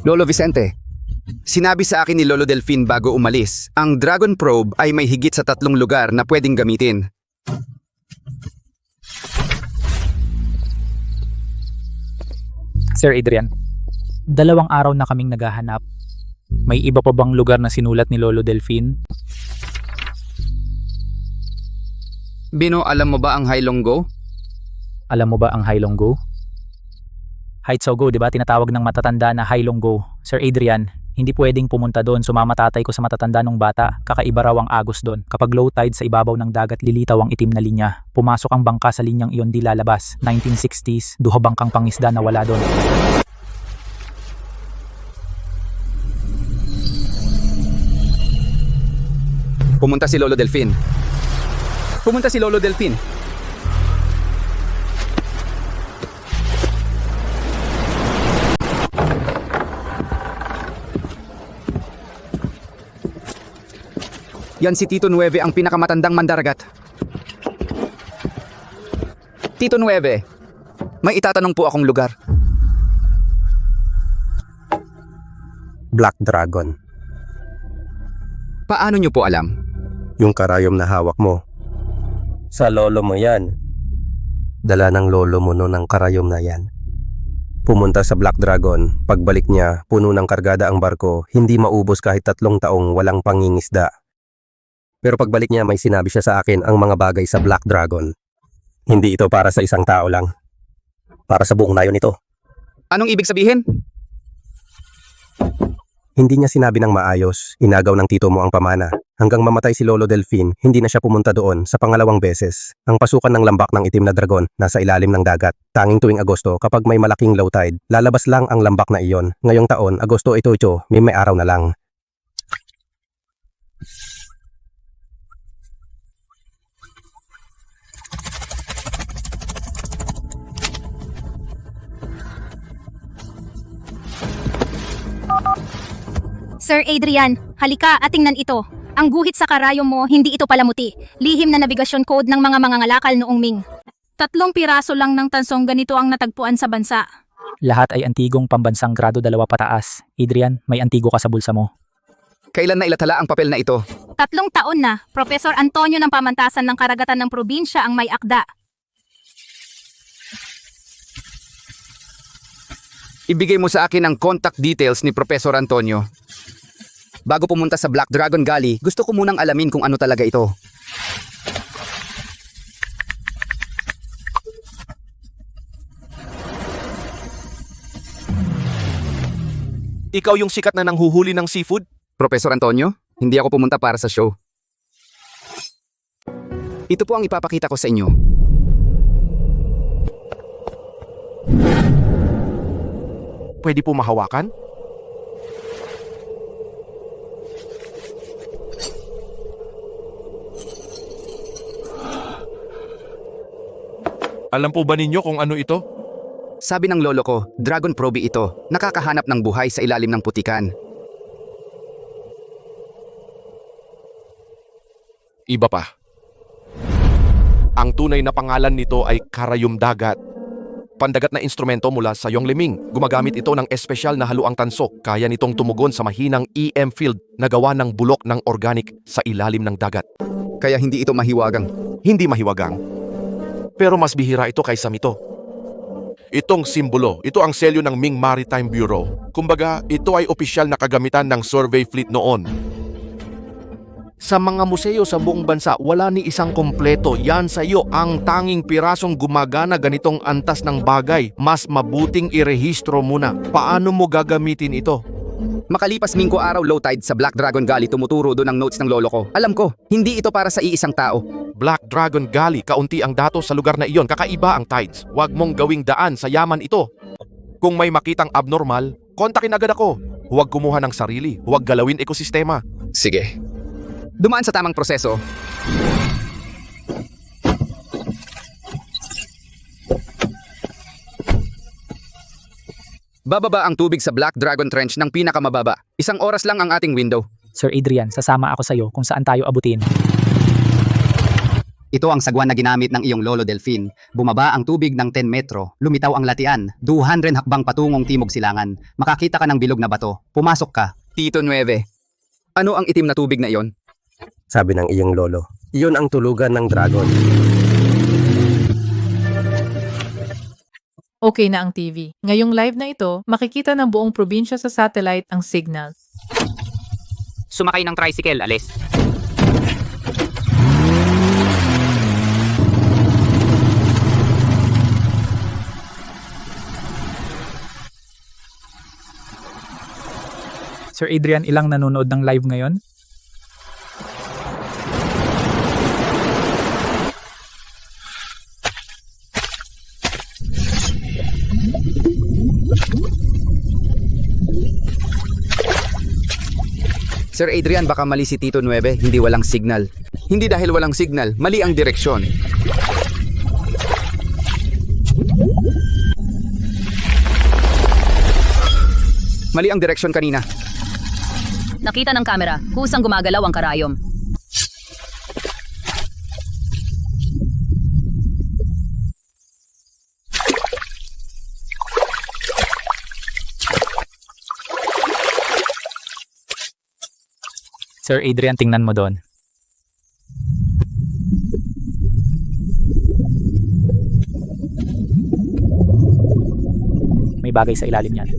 Lolo Vicente, sinabi sa akin ni Lolo Delfin bago umalis, ang Dragon Probe ay may higit sa 3 lugar na pwedeng gamitin. Sir Adrian, 2 araw na kaming naghahanap. May iba pa bang lugar na sinulat ni Lolo Delfin? Bino, alam mo ba ang Hailonggo? Alam mo ba ang Hailonggo? Haitsogo, di ba? Tinatawag ng matatanda na Hailonggo. Sir Adrian, hindi pwedeng pumunta doon. Sumama tatay ko sa matatanda nung bata. Kakaiba raw ang agos doon. Kapag low tide sa ibabaw ng dagat, lilitaw ang itim na linya. Pumasok ang bangka sa linyang iyon, di lalabas. 1960s, duha bangkang pangisda na wala doon. Pumunta si Lolo Delfin. Pumunta si Lolo Delfin. Yan si Tito Nueve, ang pinakamatandang mandaragat. Tito Nueve, may itatanong po akong lugar. Black Dragon. Paano nyo po alam? Yung karayom na hawak mo. Sa lolo mo yan. Dala ng lolo mo noon ang karayom na yan. Pumunta sa Black Dragon. Pagbalik niya, puno ng kargada ang barko. Hindi maubos kahit 3 taong walang pangingisda. Pero pagbalik niya, may sinabi siya sa akin ang mga bagay sa Black Dragon. Hindi ito para sa isang tao lang. Para sa buong nayon ito. Anong ibig sabihin? Hindi niya sinabi ng maayos, inagaw ng tito mo ang pamana. Hanggang mamatay si Lolo Delfin, hindi na siya pumunta doon sa pangalawang beses. Ang pasukan ng lambak ng itim na dragon nasa ilalim ng dagat. Tanging tuwing Agosto kapag may malaking low tide, lalabas lang ang lambak na iyon. Ngayong taon, Agosto 8 may araw na lang. Sir Adrian, halika at tingnan ito. Ang guhit sa karayom mo, hindi ito palamuti. Lihim na nabigasyon code ng mga mangangalakal noong Ming. 3 piraso lang ng tansong ganito ang natagpuan sa bansa. Lahat ay antigong pambansang grado 2 pataas. Adrian, may antigo ka sa bulsa mo. Kailan na ilathala ang papel na ito? 3 taon na, Professor Antonio ng Pamantasan ng Karagatan ng Probinsya ang may akda. Ibigay mo sa akin ang contact details ni Professor Antonio. Bago pumunta sa Black Dragon Galley, gusto ko munang alamin kung ano talaga ito. Ikaw yung sikat na nanghuhuli ng seafood? Professor Antonio, hindi ako pumunta para sa show. Ito po ang ipapakita ko sa inyo. Pwede po mahawakan? Alam po ba ninyo kung ano ito? Sabi ng lolo ko, Dragon Probe ito. Nakakahanap ng buhay sa ilalim ng putikan. Iba pa. Ang tunay na pangalan nito ay Karayom Dagat. Pandagat na instrumento mula sa Yongliming. Gumagamit ito ng espesyal na haluang tanso. Kaya nitong tumugon sa mahinang EM field na gawa ng bulok ng organic sa ilalim ng dagat. Kaya hindi ito mahiwagang. Hindi mahiwagang. Pero mas bihira ito kaysa mito. Itong simbolo, ito ang selyo ng Ming Maritime Bureau. Kumbaga, ito ay opisyal na kagamitan ng survey fleet noon. Sa mga museo sa buong bansa, wala ni isang kompleto. Yan sa iyo ang tanging pirasong gumagana ganitong antas ng bagay. Mas mabuting irehistro muna. Paano mo gagamitin ito? Makalipas 5 araw low tide sa Black Dragon Galley, tumuturo doon ang notes ng lolo ko. Alam ko, hindi ito para sa iisang tao. Black Dragon Galley, kaunti ang datos sa lugar na iyon. Kakaiba ang tides. Huwag mong gawing daan sa yaman ito. Kung may makitang abnormal, kontakin agad ako. Huwag kumuha ng sarili. Huwag galawin ekosistema. Sige. Dumaan sa tamang proseso. Bababa ang tubig sa Black Dragon Trench ng pinakamababa. 1 oras lang ang ating window. Sir Adrian, sasama ako sa iyo kung saan tayo abutin. Ito ang sagwan na ginamit ng iyong lolo Delfin. Bumaba ang tubig ng 10 metro, lumitaw ang latian, 200 hakbang patungong timog silangan. Makakita ka ng bilog na bato. Pumasok ka. Tito 9. Ano ang itim na tubig na iyon? Sabi ng iyong lolo. Iyon ang tulugan ng dragon. Okay na ang TV. Ngayong live na ito, makikita ng buong probinsya sa satellite ang signal. Sumakay ng tricycle, alis. Sir Adrian, ilang nanonood ng live ngayon? Sir Adrian, baka mali si Tito 9, hindi walang signal. Hindi dahil walang signal, mali ang direksyon. Mali ang direksyon kanina. Nakita ng kamera, kusang gumagalaw ang karayom. Sir Adrian, tingnan mo doon. May bagay sa ilalim niyan.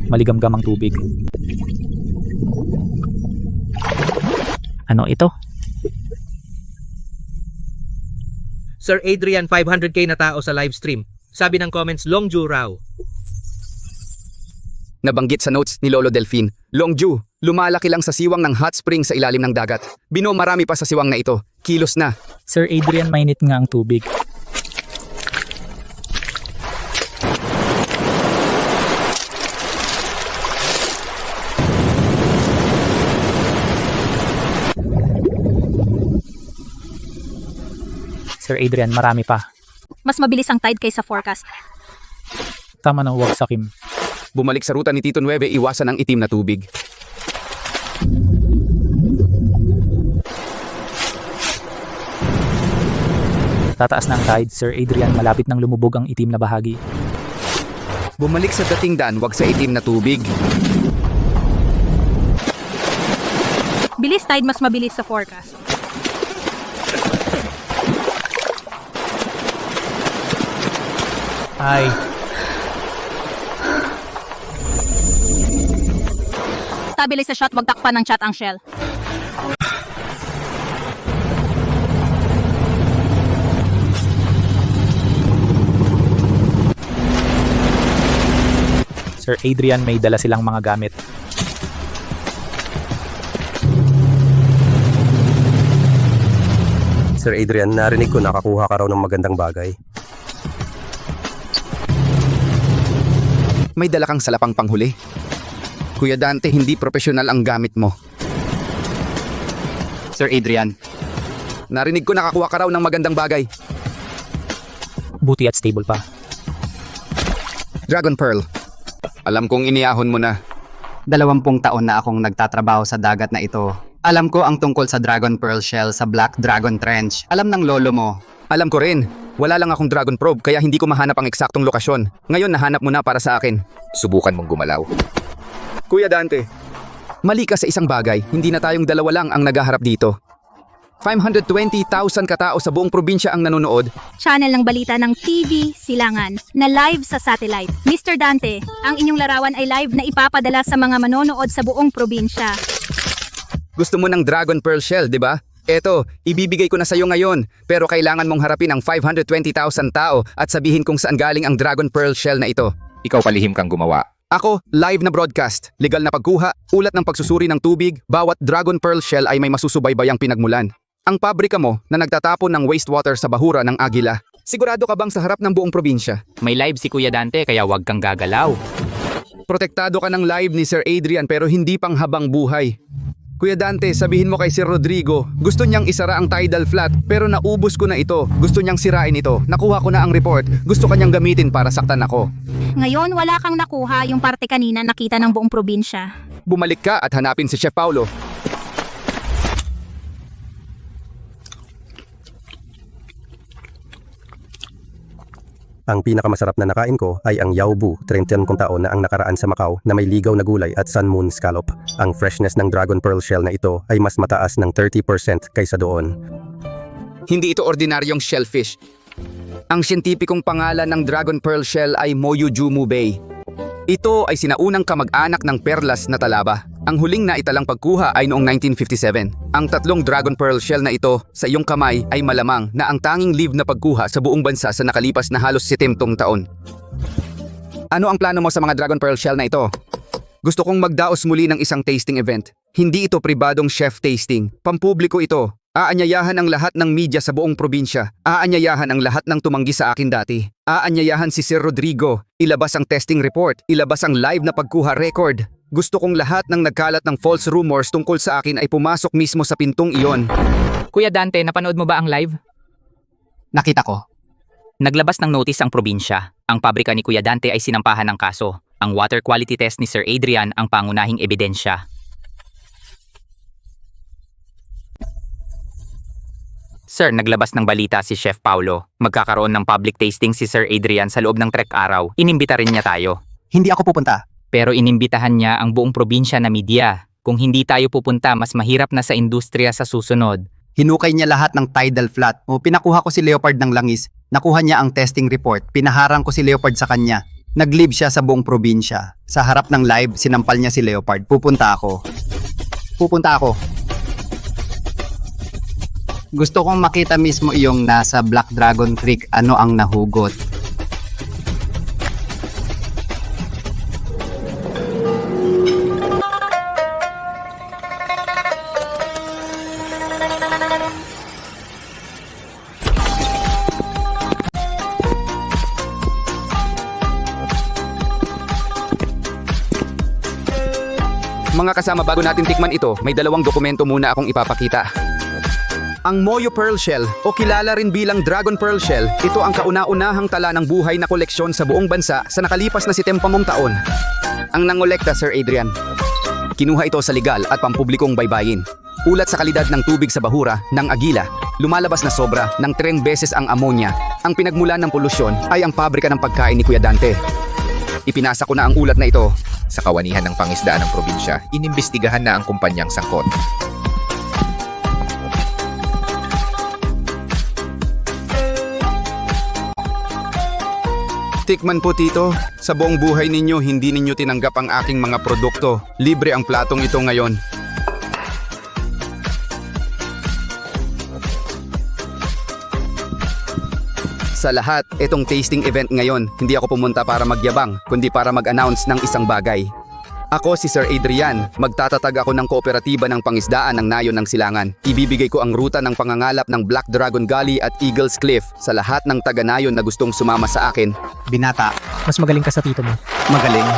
Maligamgam ang tubig. Ano ito? Sir Adrian, 500k na tao sa live stream. Sabi ng comments, Longju raw. Nabanggit sa notes ni Lolo Delphine, Longju, lumalaki lang sa siwang ng hot spring sa ilalim ng dagat. Bino marami pa sa siwang na ito. Kilos na. Sir Adrian, mainit nga ang tubig. Sir Adrian, marami pa. Mas mabilis ang tide kaysa forecast. Tama na, huwag sakim. Bumalik sa ruta ni Tito 9, iwasan ang itim na tubig. Tataas na ang tide, Sir Adrian, malapit nang lumubog ang itim na bahagi. Bumalik sa dating daan, wag sa itim na tubig. Bilis tide mas mabilis sa forecast. Ay, Stabilize sa shot, wag takpan ng chat ang shell. Sir Adrian, may dala silang mga gamit. Sir Adrian, narinig ko nakakuha ka raw ng magandang bagay. May dala kang salapang panghuli. Kuya Dante, hindi profesional ang gamit mo. Sir Adrian, Narinig ko nakakuha ka raw ng magandang bagay. Buti at stable pa. Dragon Pearl. Alam kong iniyahon mo na. 20 taon na akong nagtatrabaho sa dagat na ito. Alam ko ang tungkol sa Dragon Pearl Shell sa Black Dragon Trench. Alam ng lolo mo. Alam ko rin. Wala lang akong Dragon Probe kaya hindi ko mahanap ang eksaktong lokasyon. Ngayon nahanap mo na para sa akin. Subukan mong gumalaw. Kuya Dante, mali ka sa isang bagay. Hindi na tayong dalawa lang ang naghaharap dito. 520,000 katao sa buong probinsya ang nanonood. Channel ng balita ng TV Silangan na live sa satellite. Mr. Dante, ang inyong larawan ay live na ipapadala sa mga manonood sa buong probinsya. Gusto mo ng Dragon Pearl Shell, di ba? Eto, ibibigay ko na sa'yo ngayon. Pero kailangan mong harapin ang 520,000 tao at sabihin kung saan galing ang Dragon Pearl Shell na ito. Ikaw palihim kang gumawa. Ako, live na broadcast, legal na pagkuha, ulat ng pagsusuri ng tubig, bawat Dragon Pearl Shell ay may masusubaybayang pinagmulan. Ang pabrika mo na nagtatapon ng wastewater sa bahura ng Agila. Sigurado ka bang sa harap ng buong probinsya? May live si Kuya Dante kaya huwag kang gagalaw. Protektado ka ng live ni Sir Adrian pero hindi pang habang buhay. Kuya Dante, sabihin mo kay Sir Rodrigo, gusto niyang isara ang tidal flat pero naubos ko na ito. Gusto niyang sirain ito. Nakuha ko na ang report. Gusto kanyang gamitin para saktan ako. Ngayon wala kang nakuha yung parte kanina nakita ng buong probinsya. Bumalik ka at hanapin si Chef Paulo. Ang pinakamasarap na nakain ko ay ang Yaobu, 30 taon na ang nakaraan sa Macau na may ligaw na gulay at sun moon scallop. Ang freshness ng Dragon Pearl Shell na ito ay mas mataas ng 30% kaysa doon. Hindi ito ordinaryong shellfish. Ang siyentipikong pangalan ng Dragon Pearl Shell ay Moyujumu Bay. Ito ay sinaunang kamag-anak ng perlas na talaba. Ang huling na italang pagkuha ay noong 1957. Ang 3 Dragon Pearl Shell na ito sa iyong kamay ay malamang na ang tanging live na pagkuha sa buong bansa sa nakalipas na halos 70 taon. Ano ang plano mo sa mga Dragon Pearl Shell na ito? Gusto kong magdaos muli ng isang tasting event. Hindi ito pribadong chef tasting. Pampubliko ito. Aanyayahan ang lahat ng media sa buong probinsya. Aanyayahan ang lahat ng tumanggi sa akin dati. Aanyayahan si Sir Rodrigo. Ilabas ang testing report. Ilabas ang live na pagkuha record. Gusto kong lahat ng nagkalat ng false rumors tungkol sa akin ay pumasok mismo sa pintong iyon. Kuya Dante, napanood mo ba ang live? Nakita ko. Naglabas ng notice ang probinsya. Ang pabrika ni Kuya Dante ay sinampahan ng kaso. Ang water quality test ni Sir Adrian ang pangunahing ebidensya. Sir, naglabas ng balita si Chef Paulo. Magkakaroon ng public tasting si Sir Adrian sa loob ng trek araw. Inimbita rin niya tayo. Hindi ako pupunta. Pero inimbitahan niya ang buong probinsya na media. Kung hindi tayo pupunta, mas mahirap na sa industriya sa susunod. Hinukay niya lahat ng tidal flat. O pinakuha ko si Leopard ng langis. Nakuha niya ang testing report. Pinaharang ko si Leopard sa kanya. Nag-live siya sa buong probinsya. Sa harap ng live, sinampal niya si Leopard. Pupunta ako. Gusto kong makita mismo iyong nasa Black Dragon Creek ano ang nahugot. Mga kasama, bago natin tikman ito, may dalawang dokumento muna akong ipapakita. Ang Moyo Pearl Shell o kilala rin bilang Dragon Pearl Shell, ito ang kauna-unahang tala ng buhay na koleksyon sa buong bansa sa nakalipas na 70 taon. Ang nangolekta, Sir Adrian. Kinuha ito sa legal at pampublikong baybayin. Ulat sa kalidad ng tubig sa bahura ng Agila, lumalabas na sobra ng 3 beses ang ammonia. Ang pinagmulan ng polusyon ay ang pabrika ng pagkain ni Kuya Dante. Ipinasa ko na ang ulat na ito. Sa kawanihan ng pangisdaan ng probinsya, inimbestigahan na ang kumpanyang sangkot. Tikman po, Tito. Sa buong buhay ninyo, hindi ninyo tinanggap ang aking mga produkto. Libre ang platong ito ngayon. Sa lahat, itong tasting event ngayon, hindi ako pumunta para magyabang, kundi para mag-announce ng isang bagay. Ako si Sir Adrian, magtatatag ako ng kooperatiba ng pangisdaan ng Nayon ng Silangan. Ibibigay ko ang ruta ng pangangalap ng Black Dragon Gully at Eagles Cliff sa lahat ng taga-Nayon na gustong sumama sa akin. Binata, Mas magaling ka sa tito mo. magaling.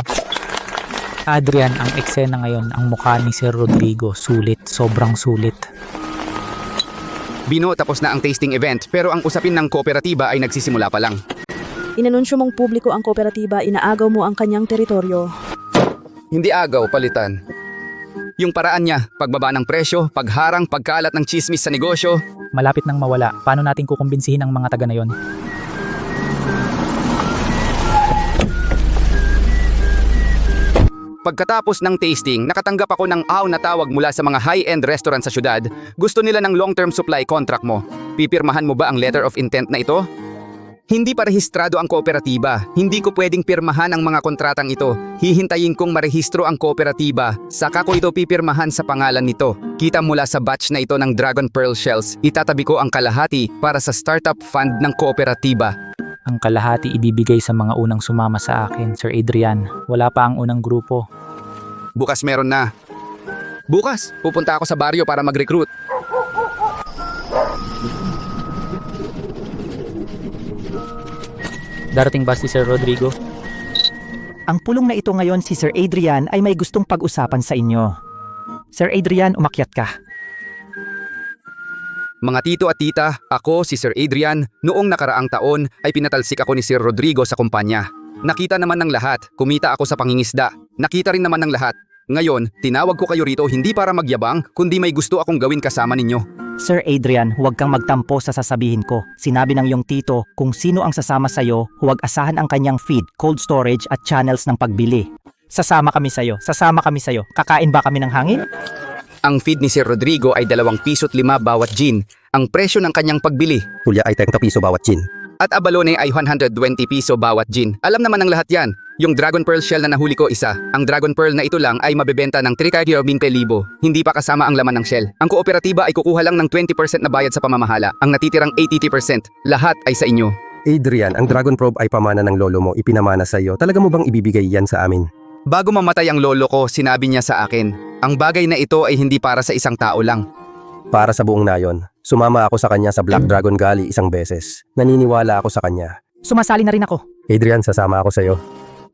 Adrian, ang eksena ngayon, ang mukha ni Sir Rodrigo, sulit, sobrang sulit. Bino, tapos na ang tasting event, pero ang usapin ng kooperatiba ay nagsisimula pa lang. Inanunsyo mong publiko ang kooperatiba, inaagaw mo ang kanyang teritoryo. Hindi agaw, palitan. Yung paraan niya, pagbaba ng presyo, pagharang, pagkalat ng chismis sa negosyo. Malapit nang mawala, paano natin kukumbinsihin ang mga taga na yon? Pagkatapos ng tasting, nakatanggap ako ng na tawag mula sa mga high-end restaurant sa syudad. Gusto nila ng long-term supply contract mo. Pipirmahan mo ba ang letter of intent na ito? Hindi pa rehistrado ang kooperatiba. Hindi ko pwedeng pirmahan ang mga kontratang ito. Hihintayin kong marehistro ang kooperatiba. Saka ko ito pipirmahan sa pangalan nito. Kita mula sa batch na ito ng Dragon Pearl Shells, itatabi ko ang kalahati para sa startup fund ng kooperatiba. Ang kalahati ibibigay sa mga unang sumama sa akin, Sir Adrian. Wala pa ang unang grupo. Bukas meron na. Bukas, pupunta ako sa baryo para mag-recruit. Darating ba si Sir Rodrigo? Ang pulong na ito ngayon si Sir Adrian ay may gustong pag-usapan sa inyo. Sir Adrian, umakyat ka. Mga tito at tita, ako si Sir Adrian. Noong nakaraang taon ay pinatalsik ako ni Sir Rodrigo sa kumpanya. Nakita naman ng lahat, kumita ako sa pangingisda. Nakita rin naman ng lahat. Ngayon, tinawag ko kayo rito hindi para magyabang, kundi may gusto akong gawin kasama ninyo. Sir Adrian, huwag kang magtampo sa sasabihin ko. Sinabi ng iyong tito, kung sino ang sasama sa'yo, huwag asahan ang kanyang feed, cold storage at channels ng pagbili. Sasama kami sa'yo, Kakain ba kami ng hangin? Ang feed ni Sir Rodrigo ay 2 piso at 5 bawat gin. Ang presyo ng kanyang pagbili. Tulya ay 30 piso bawat gin. At abalone ay 120 piso bawat gin. Alam naman ng lahat yan. Yung Dragon Pearl Shell na nahuli ko isa. Ang Dragon Pearl na ito lang ay mabebenta ng 3,000 libo. Hindi pa kasama ang laman ng shell. Ang kooperatiba ay kukuha lang ng 20% na bayad sa pamamahala. Ang natitirang 80%. Lahat ay sa inyo. Adrian, ang Dragon Probe ay pamana ng lolo mo, ipinamana sa iyo. Talaga mo bang ibibigay yan sa amin? Bago mamatay ang lolo ko, sinabi niya sa akin, ang bagay na ito ay hindi para sa isang tao lang. Para sa buong Nayon. Sumama ako sa kanya sa Black Dragon Gully 1 beses. Naniniwala ako sa kanya. Sumasali na rin ako. Adrian, sasama ako sa iyo.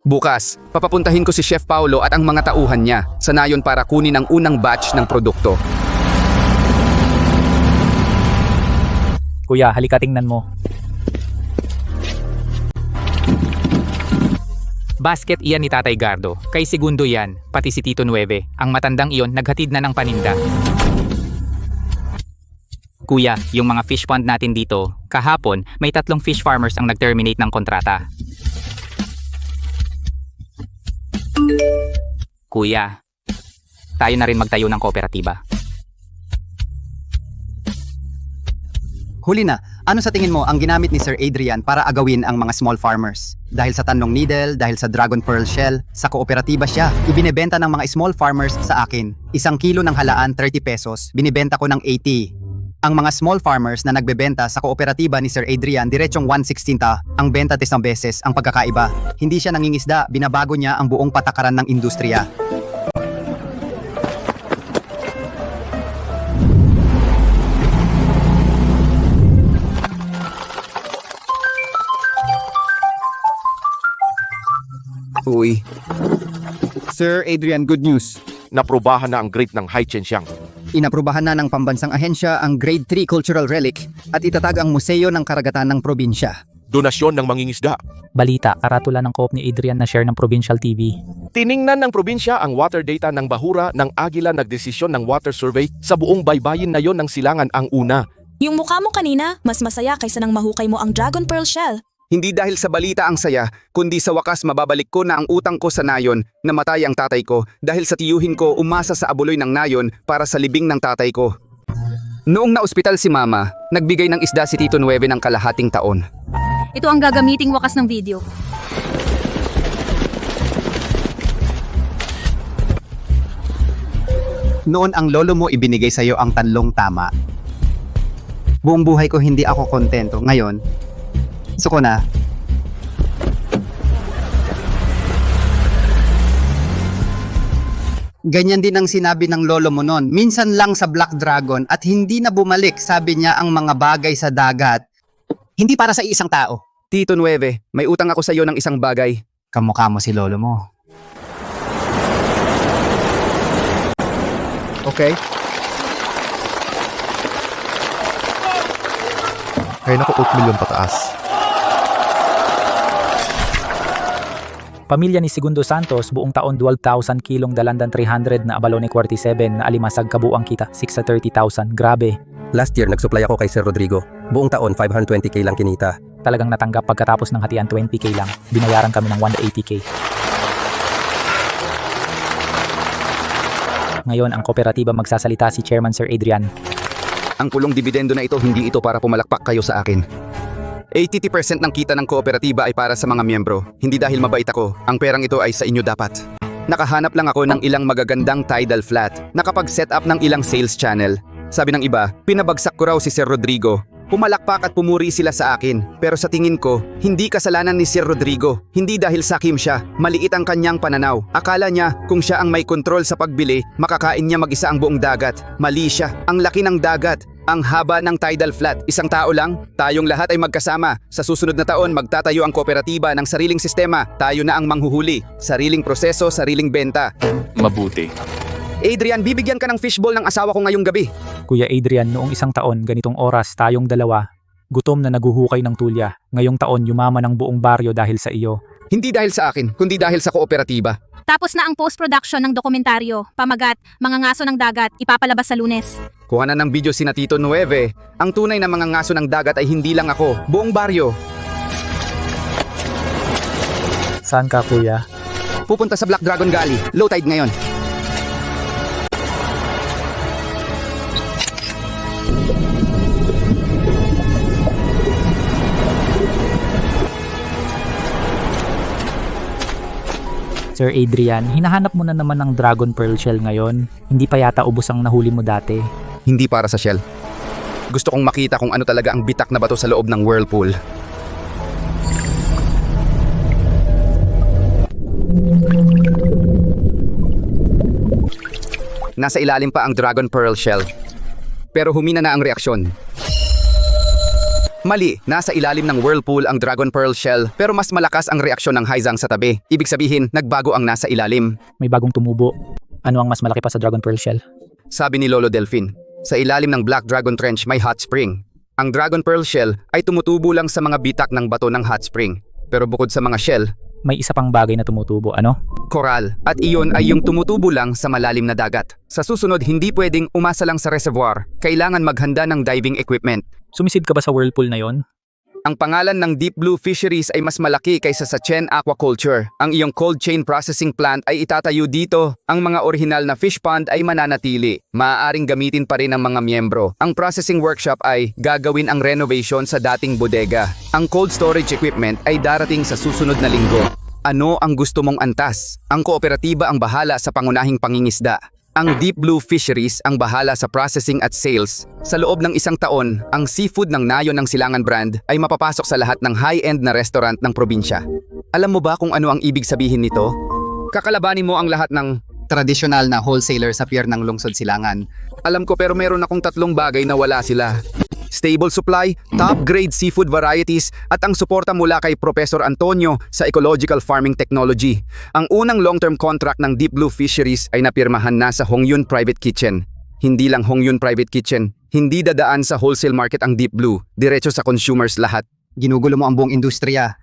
Bukas, papapuntahin ko si Chef Paulo at ang mga tauhan niya sa Nayon para kunin ang unang batch ng produkto. Kuya, halika tingnan mo. Basket iyan ni Tatay Gardo. Kay Segundo yan, pati si Tito Nueve. Ang matandang iyon naghatid na ng paninda. Kuya, yung mga fish pond natin dito, kahapon may 3 fish farmers ang nag-terminate ng kontrata. Kuya, tayo na rin magtayo ng kooperatiba. Huli na, ano sa tingin mo ang ginamit ni Sir Adrian para agawin ang mga small farmers? Dahil sa Tanlong Needle, dahil sa Dragon Pearl Shell, sa kooperatiba siya. Ibinebenta ng mga small farmers sa akin. 1 kilo ng halaan 30 pesos, binibenta ko ng 80. Ang mga small farmers na nagbebenta sa kooperatiba ni Sir Adrian, diretsong 1/16 ang benta 10 beses ang pagkakaiba. Hindi siya nangingisda, binabago niya ang buong patakaran ng industriya. Uy. Sir Adrian, good news. Naprobahan na ang grade ng Hai Chenxiang. Inaprubahan na ng pambansang ahensya ang Grade 3 Cultural Relic at itatag ang Museo ng Karagatan ng probinsya. Donasyon ng mangingisda. Balita, karatula ng co-op ni Adrian na share ng Provincial TV. Tiningnan ng probinsya ang water data ng Bahura ng Agila nagdesisyon ng water survey sa buong baybayin na yon ng Silangan ang una. Yung mukha mo kanina, mas masaya kaysa nang mahukay mo ang Dragon Pearl Shell. Hindi dahil sa balita ang saya, kundi sa wakas mababalik ko na ang utang ko sa nayon, namatay ang tatay ko dahil sa tiyuhin ko umasa sa abuloy ng nayon para sa libing ng tatay ko. Noong na-ospital si Mama, nagbigay ng isda si Tito Nueve ng kalahating taon. Ito ang gagamiting wakas ng video. Noon ang lolo mo ibinigay sa iyo ang tanlong tama. Buong buhay ko hindi ako kontento. Ngayon, gusto ko na. Ganyan din ang sinabi ng lolo mo noon. Minsan lang sa Black Dragon at hindi na bumalik, sabi niya, ang mga bagay sa dagat. Hindi para sa isang tao. Tito Nueve, may utang ako sa iyo ng isang bagay. Kamukha mo si lolo mo. Okay. Kaya naku 8 milyon pataas. Pamilya ni Segundo Santos buong taon 12,000 kilong dalandan 300 na abalone 47 na alimasag kabuang kita 6 sa 30,000. Grabe. Last year nagsupply ako kay Sir Rodrigo. Buong taon 520k lang kinita. Talagang natanggap pagkatapos ng hatian 20k lang. Binayaran kami ng 180k. Ngayon ang kooperatiba magsasalita si Chairman Sir Adrian. Ang pulong dividendo na ito, hindi ito para pumalakpak kayo sa akin. 80% ng kita ng kooperatiba ay para sa mga miyembro. Hindi dahil mabait ako, ang perang ito ay sa inyo dapat. Nakahanap lang ako ng ilang magagandang tidal flat, nakapag-set up ng ilang sales channel. Sabi ng iba, pinabagsak ko raw si Sir Rodrigo. Pumalakpak at pumuri sila sa akin. Pero sa tingin ko, hindi kasalanan ni Sir Rodrigo. Hindi dahil sakim siya, maliit ang kanyang pananaw. Akala niya, kung siya ang may kontrol sa pagbili, makakain niya mag-isa ang buong dagat. Mali siya, ang laki ng dagat. Ang haba ng tidal flat, isang tao lang, tayong lahat ay magkasama. Sa susunod na taon, magtatayo ang kooperatiba ng sariling sistema. Tayo na ang manghuhuli. Sariling proseso, sariling benta. Mabuti. Adrian, bibigyan ka ng fishbowl ng asawa ko ngayong gabi. Kuya Adrian, noong isang taon, ganitong oras, tayong dalawa, gutom na naguhukay ng tulya. Ngayong taon, yumaman ang buong baryo dahil sa iyo. Hindi dahil sa akin, kundi dahil sa kooperatiba. Tapos na ang post-production ng dokumentaryo, pamagat, mga ngaso ng dagat, ipapalabas sa Lunes. Kuha na ng video sina Tito Nueve. Ang tunay na mga ngaso ng dagat ay hindi lang ako, buong baryo. Saan ka, kuya? Pupunta sa Black Dragon Galley, low tide ngayon. Sir Adrian, hinahanap mo na naman ng Dragon Pearl Shell ngayon. Hindi pa yata ubos ang nahuli mo dati. Hindi para sa shell. Gusto kong makita kung ano talaga ang bitak na bato sa loob ng whirlpool. Nasa ilalim pa ang Dragon Pearl Shell. Pero humina na ang reaksyon. Mali, nasa ilalim ng whirlpool ang Dragon Pearl Shell pero mas malakas ang reaksyon ng Haizang sa tabi. Ibig sabihin, nagbago ang nasa ilalim. May bagong tumubo. Ano ang mas malaki pa sa Dragon Pearl Shell? Sabi ni Lolo Delfin, sa ilalim ng Black Dragon Trench may hot spring. Ang Dragon Pearl Shell ay tumutubo lang sa mga bitak ng bato ng hot spring. Pero bukod sa mga shell, may isa pang bagay na tumutubo, ano? Coral. At iyon ay yung tumutubo lang sa malalim na dagat. Sa susunod, hindi pwedeng umasa lang sa reservoir. Kailangan maghanda ng diving equipment. Sumisid ka ba sa whirlpool na yon? Ang pangalan ng Deep Blue Fisheries ay mas malaki kaysa sa Chen Aquaculture. Ang iyong cold chain processing plant ay itatayo dito. Ang mga orihinal na fish pond ay mananatili. Maaaring gamitin pa rin ng mga miyembro. Ang processing workshop ay gagawin ang renovation sa dating bodega. Ang cold storage equipment ay darating sa susunod na linggo. Ano ang gusto mong antas? Ang kooperatiba ang bahala sa pangunahing pangingisda. Ang Deep Blue Fisheries ang bahala sa processing at sales. Sa loob ng 1 taon, ang seafood ng Nayon ng Silangan brand ay mapapasok sa lahat ng high-end na restaurant ng probinsya. Alam mo ba kung ano ang ibig sabihin nito? Kakalabanin mo ang lahat ng Tradisyonal na wholesaler sa pier ng Lungsod Silangan. alam ko pero meron akong 3 bagay na wala sila. Stable supply, top-grade seafood varieties at ang suporta mula kay Professor Antonio sa Ecological Farming Technology. Ang unang long-term contract ng Deep Blue Fisheries ay napirmahan na sa Hongyun Private Kitchen. Hindi lang Hongyun Private Kitchen, hindi dadaan sa wholesale market ang Deep Blue, diretso sa consumers lahat. Ginugulo mo ang buong industriya.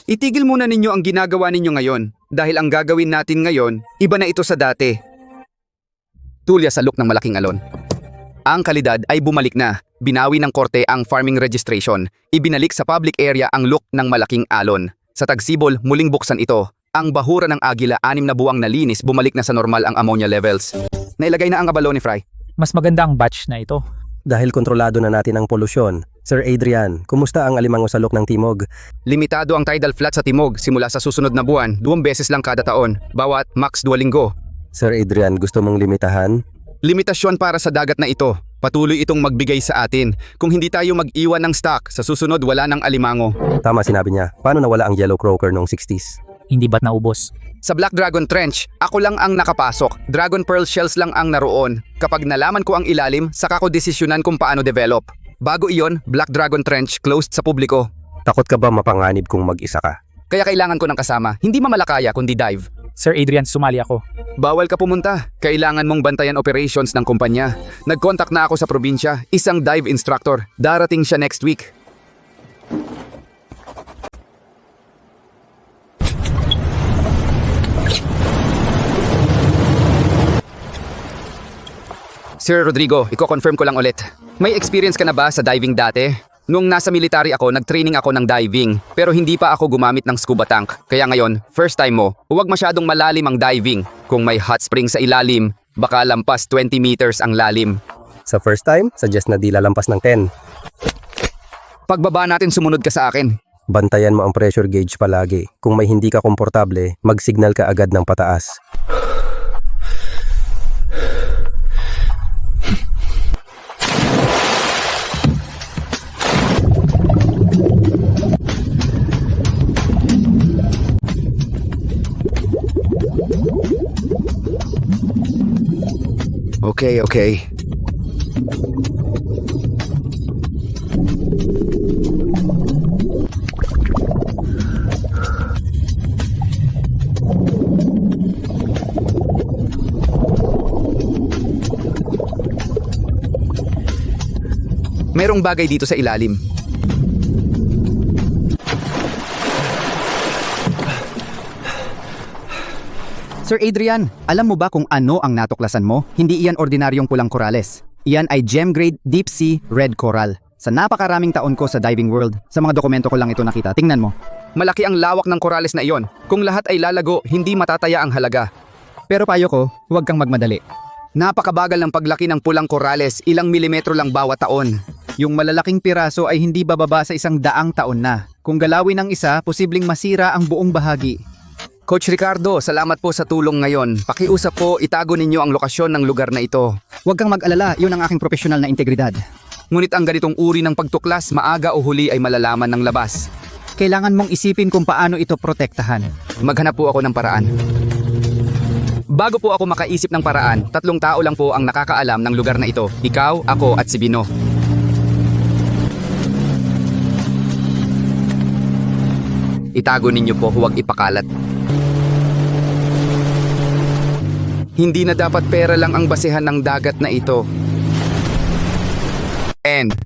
Itigil muna ninyo ang ginagawa ninyo ngayon dahil ang gagawin natin ngayon, iba na ito sa dati. Tulya sa look ng malaking alon. Ang kalidad ay bumalik na. Binawi ng korte ang farming registration. Ibinalik sa public area ang look ng malaking alon. Sa Tagsibol, muling buksan ito. Ang bahura ng agila 6 na buwang nalinis, bumalik na sa normal ang ammonia levels. Nailagay na ang abalone, Fry. Mas maganda ang batch na ito. Dahil kontrolado na natin ang polusyon. Sir Adrian, kumusta ang alimango sa Lok ng Timog? Limitado ang tidal flood sa Timog simula sa susunod na buwan, 2 beses lang kada taon, bawat max 2 linggo. Sir Adrian, gusto mong limitahan? Limitasyon para sa dagat na ito. Patuloy itong magbigay sa atin. Kung hindi tayo mag-iwan ng stock, sa susunod wala ng alimango. Tama sinabi niya. Paano nawala ang yellow croaker noong 60s? Hindi ba't naubos? Sa Black Dragon Trench, ako lang ang nakapasok. Dragon Pearl shells lang ang naroon. Kapag nalaman ko ang ilalim, saka ko desisyonan kung paano develop. Bago iyon, Black Dragon Trench closed sa publiko. Takot ka ba mapanganib kung mag-isa ka? Kaya kailangan ko ng kasama. Hindi mamalakaya kundi dive. Sir Adrian, sumali ako. Bawal ka pumunta. Kailangan mong bantayan operations ng kumpanya. Nag-contact na ako sa probinsya. Isang dive instructor. Darating siya next week. Sir Rodrigo, iko-confirm ko lang ulit. May experience ka na ba sa diving dati? Nung nasa military ako, nag-training ako ng diving. Pero hindi pa ako gumamit ng scuba tank. Kaya ngayon, first time mo, huwag masyadong malalim ang diving. Kung may hot spring sa ilalim, baka lampas 20 meters ang lalim. Sa first time, suggest na di lalampas ng 10. Pagbaba natin, sumunod ka sa akin. Bantayan mo ang pressure gauge palagi. Kung may hindi ka komportable, mag-signal ka agad ng pataas. Okay. Merong bagay dito sa ilalim. Sir Adrian, alam mo ba kung ano ang natuklasan mo? Hindi iyan ordinaryong pulang korales. Iyan ay gem-grade deep sea red coral. Sa napakaraming taon ko sa diving world, sa mga dokumento ko lang ito nakita. Tingnan mo. Malaki ang lawak ng korales na iyon. Kung lahat ay lalago, hindi matataya ang halaga. Pero payo ko, huwag kang magmadali. Napakabagal ng paglaki ng pulang korales, ilang milimetro lang bawat taon. Yung malalaking piraso ay hindi bababa sa 100 taon na. Kung galawin ng isa, posibleng masira ang buong bahagi. Coach Ricardo, salamat po sa tulong ngayon. Pakiusap po, itago ninyo ang lokasyon ng lugar na ito. Huwag kang mag-alala, yun ang aking profesional na integridad. Ngunit ang ganitong uri ng pagtuklas, maaga o huli ay malalaman ng labas. Kailangan mong isipin kung paano ito protektahan. Maghanap po ako ng paraan. Bago po ako makaisip ng paraan, 3 tao lang po ang nakakaalam ng lugar na ito. Ikaw, ako at si Bino. Itago ninyo po, huwag ipakalat. Hindi na dapat pera lang ang basehan ng dagat na ito. And